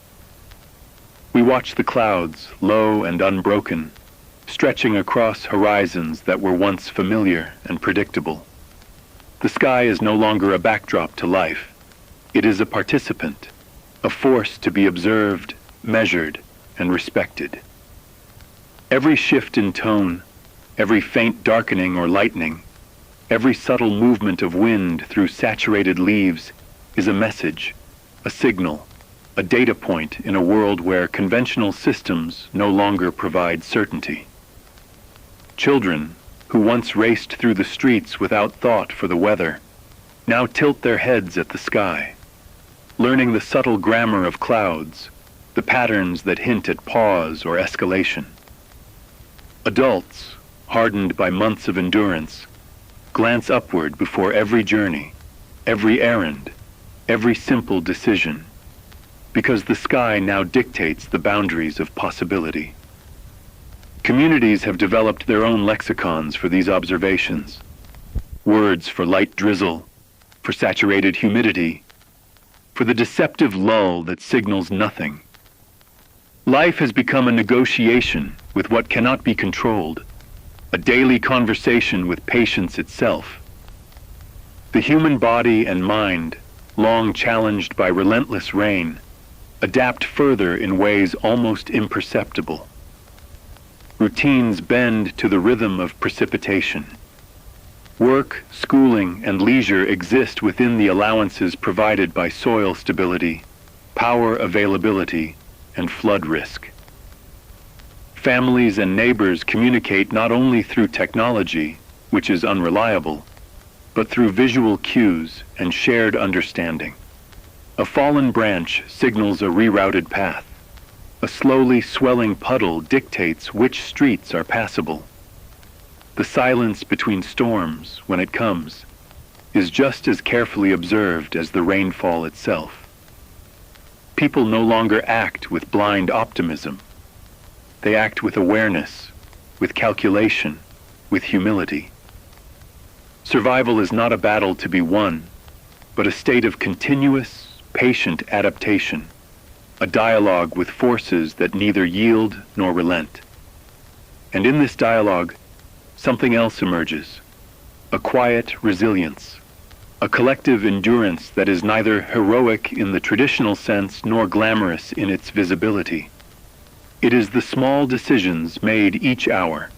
We watch the clouds, low and unbroken, stretching across horizons that were once familiar and predictable. The sky is no longer a backdrop to life. It is a participant, a force to be observed, measured, and respected. Every shift in tone, every faint darkening or lightening, every subtle movement of wind through saturated leaves is a message, a signal, a data point in a world where conventional systems no longer provide certainty. Children, who once raced through the streets without thought for the weather, now tilt their heads at the sky, learning the subtle grammar of clouds, the patterns that hint at pause or escalation. Adults, hardened by months of endurance, glance upward before every journey, every errand, every simple decision, because the sky now dictates the boundaries of possibility. Communities have developed their own lexicons for these observations, words for light drizzle, for saturated humidity, for the deceptive lull that signals nothing. Life has become a negotiation with what cannot be controlled, a daily conversation with patience itself. The human body and mind, long challenged by relentless rain, adapt further in ways almost imperceptible. Routines bend to the rhythm of precipitation. Work, schooling, and leisure exist within the allowances provided by soil stability, power availability, and flood risk. Families and neighbors communicate not only through technology, which is unreliable, but through visual cues and shared understanding. A fallen branch signals a rerouted path. A slowly swelling puddle dictates which streets are passable. The silence between storms, when it comes, is just as carefully observed as the rainfall itself. People no longer act with blind optimism. They act with awareness, with calculation, with humility. Survival is not a battle to be won, but a state of continuous, patient adaptation, a dialogue with forces that neither yield nor relent. And in this dialogue, something else emerges, a quiet resilience, a collective endurance that is neither heroic in the traditional sense nor glamorous in its visibility. It is the small decisions made each hour,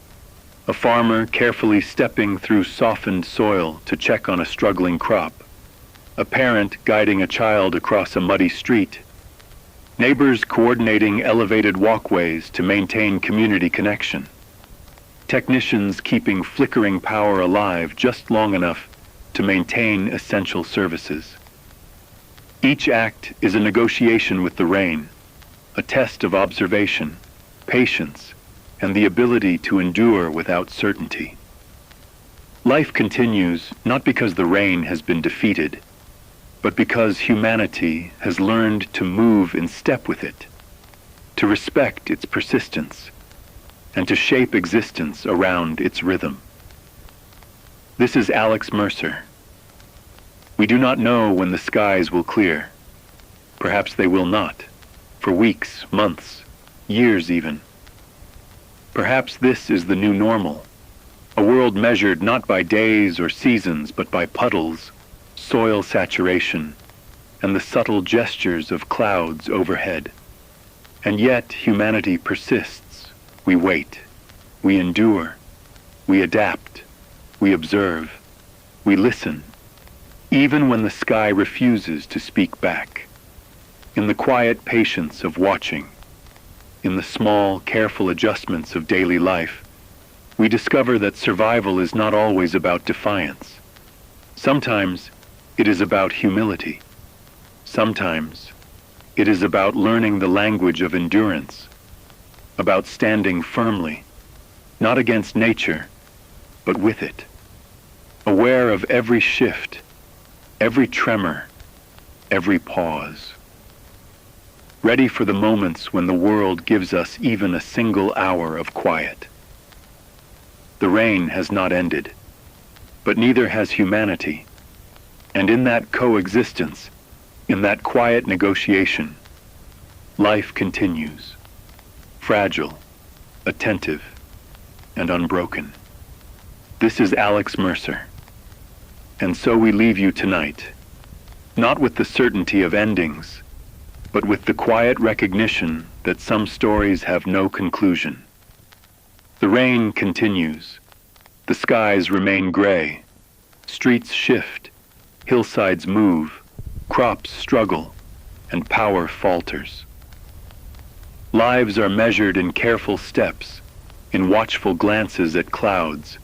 a farmer carefully stepping through softened soil to check on a struggling crop, a parent guiding a child across a muddy street, neighbors coordinating elevated walkways to maintain community connection, technicians keeping flickering power alive just long enough to maintain essential services. Each act is a negotiation with the rain, a test of observation, patience, and the ability to endure without certainty. Life continues not because the rain has been defeated, but because humanity has learned to move in step with it, to respect its persistence, and to shape existence around its rhythm. This is Alex Mercer. We do not know when the skies will clear. Perhaps they will not, for weeks, months, years even. Perhaps this is the new normal, a world measured not by days or seasons, but by puddles, soil saturation, and the subtle gestures of clouds overhead. And yet humanity persists. We wait, we endure, we adapt, we observe, we listen, even when the sky refuses to speak back. In the quiet patience of watching, in the small, careful adjustments of daily life, we discover that survival is not always about defiance. Sometimes it is about humility. Sometimes it is about learning the language of endurance, about standing firmly, not against nature, but with it, aware of every shift, every tremor, every pause, ready for the moments when the world gives us even a single hour of quiet. The rain has not ended, but neither has humanity, and in that coexistence, in that quiet negotiation, life continues, fragile, attentive, and unbroken. This is Alex Mercer, and so we leave you tonight, not with the certainty of endings, but with the quiet recognition that some stories have no conclusion. The rain continues, the skies remain gray, streets shift, hillsides move, crops struggle, and power falters. Lives are measured in careful steps, in watchful glances at clouds,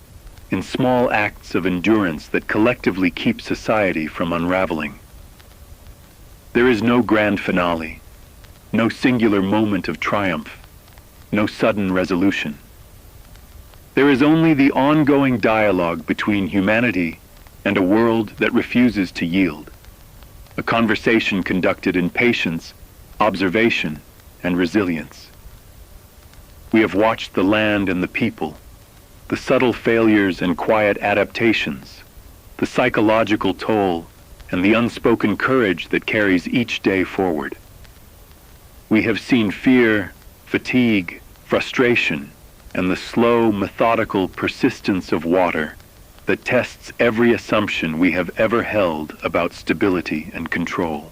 in small acts of endurance that collectively keep society from unraveling. There is no grand finale, no singular moment of triumph, no sudden resolution. There is only the ongoing dialogue between humanity and a world that refuses to yield, a conversation conducted in patience, observation, and resilience. We have watched the land and the people, the subtle failures and quiet adaptations, the psychological toll, and the unspoken courage that carries each day forward. We have seen fear, fatigue, frustration, and the slow, methodical persistence of water that tests every assumption we have ever held about stability and control.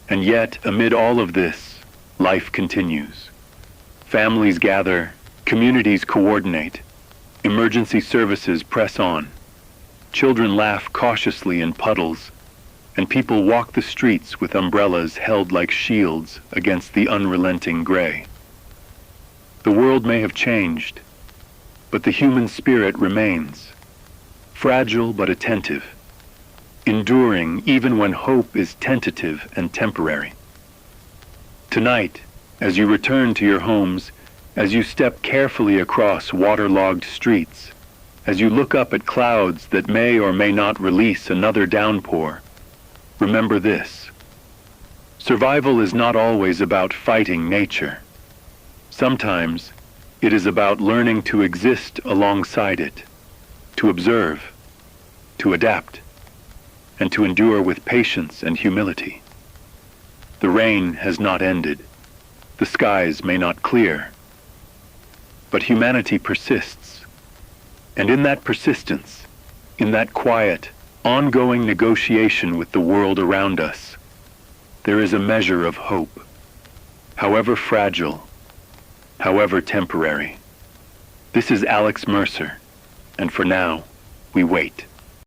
And yet, amid all of this, life continues. Families gather, Communities coordinate. Emergency services press on. Children laugh cautiously in puddles, and people walk the streets with umbrellas held like shields against the unrelenting gray. The world may have changed, but the human spirit remains, fragile but attentive, enduring even when hope is tentative and temporary. Tonight, as you return to your homes, as you step carefully across waterlogged streets, as you look up at clouds that may or may not release another downpour, remember this. Survival is not always about fighting nature. Sometimes it is about learning to exist alongside it, to observe, to adapt, and to endure with patience and humility. The rain has not ended. The skies may not clear. But humanity persists. And in that persistence, in that quiet, ongoing negotiation with the world around us, there is a measure of hope, however fragile, however temporary. This is Alex Mercer, and for now, we wait.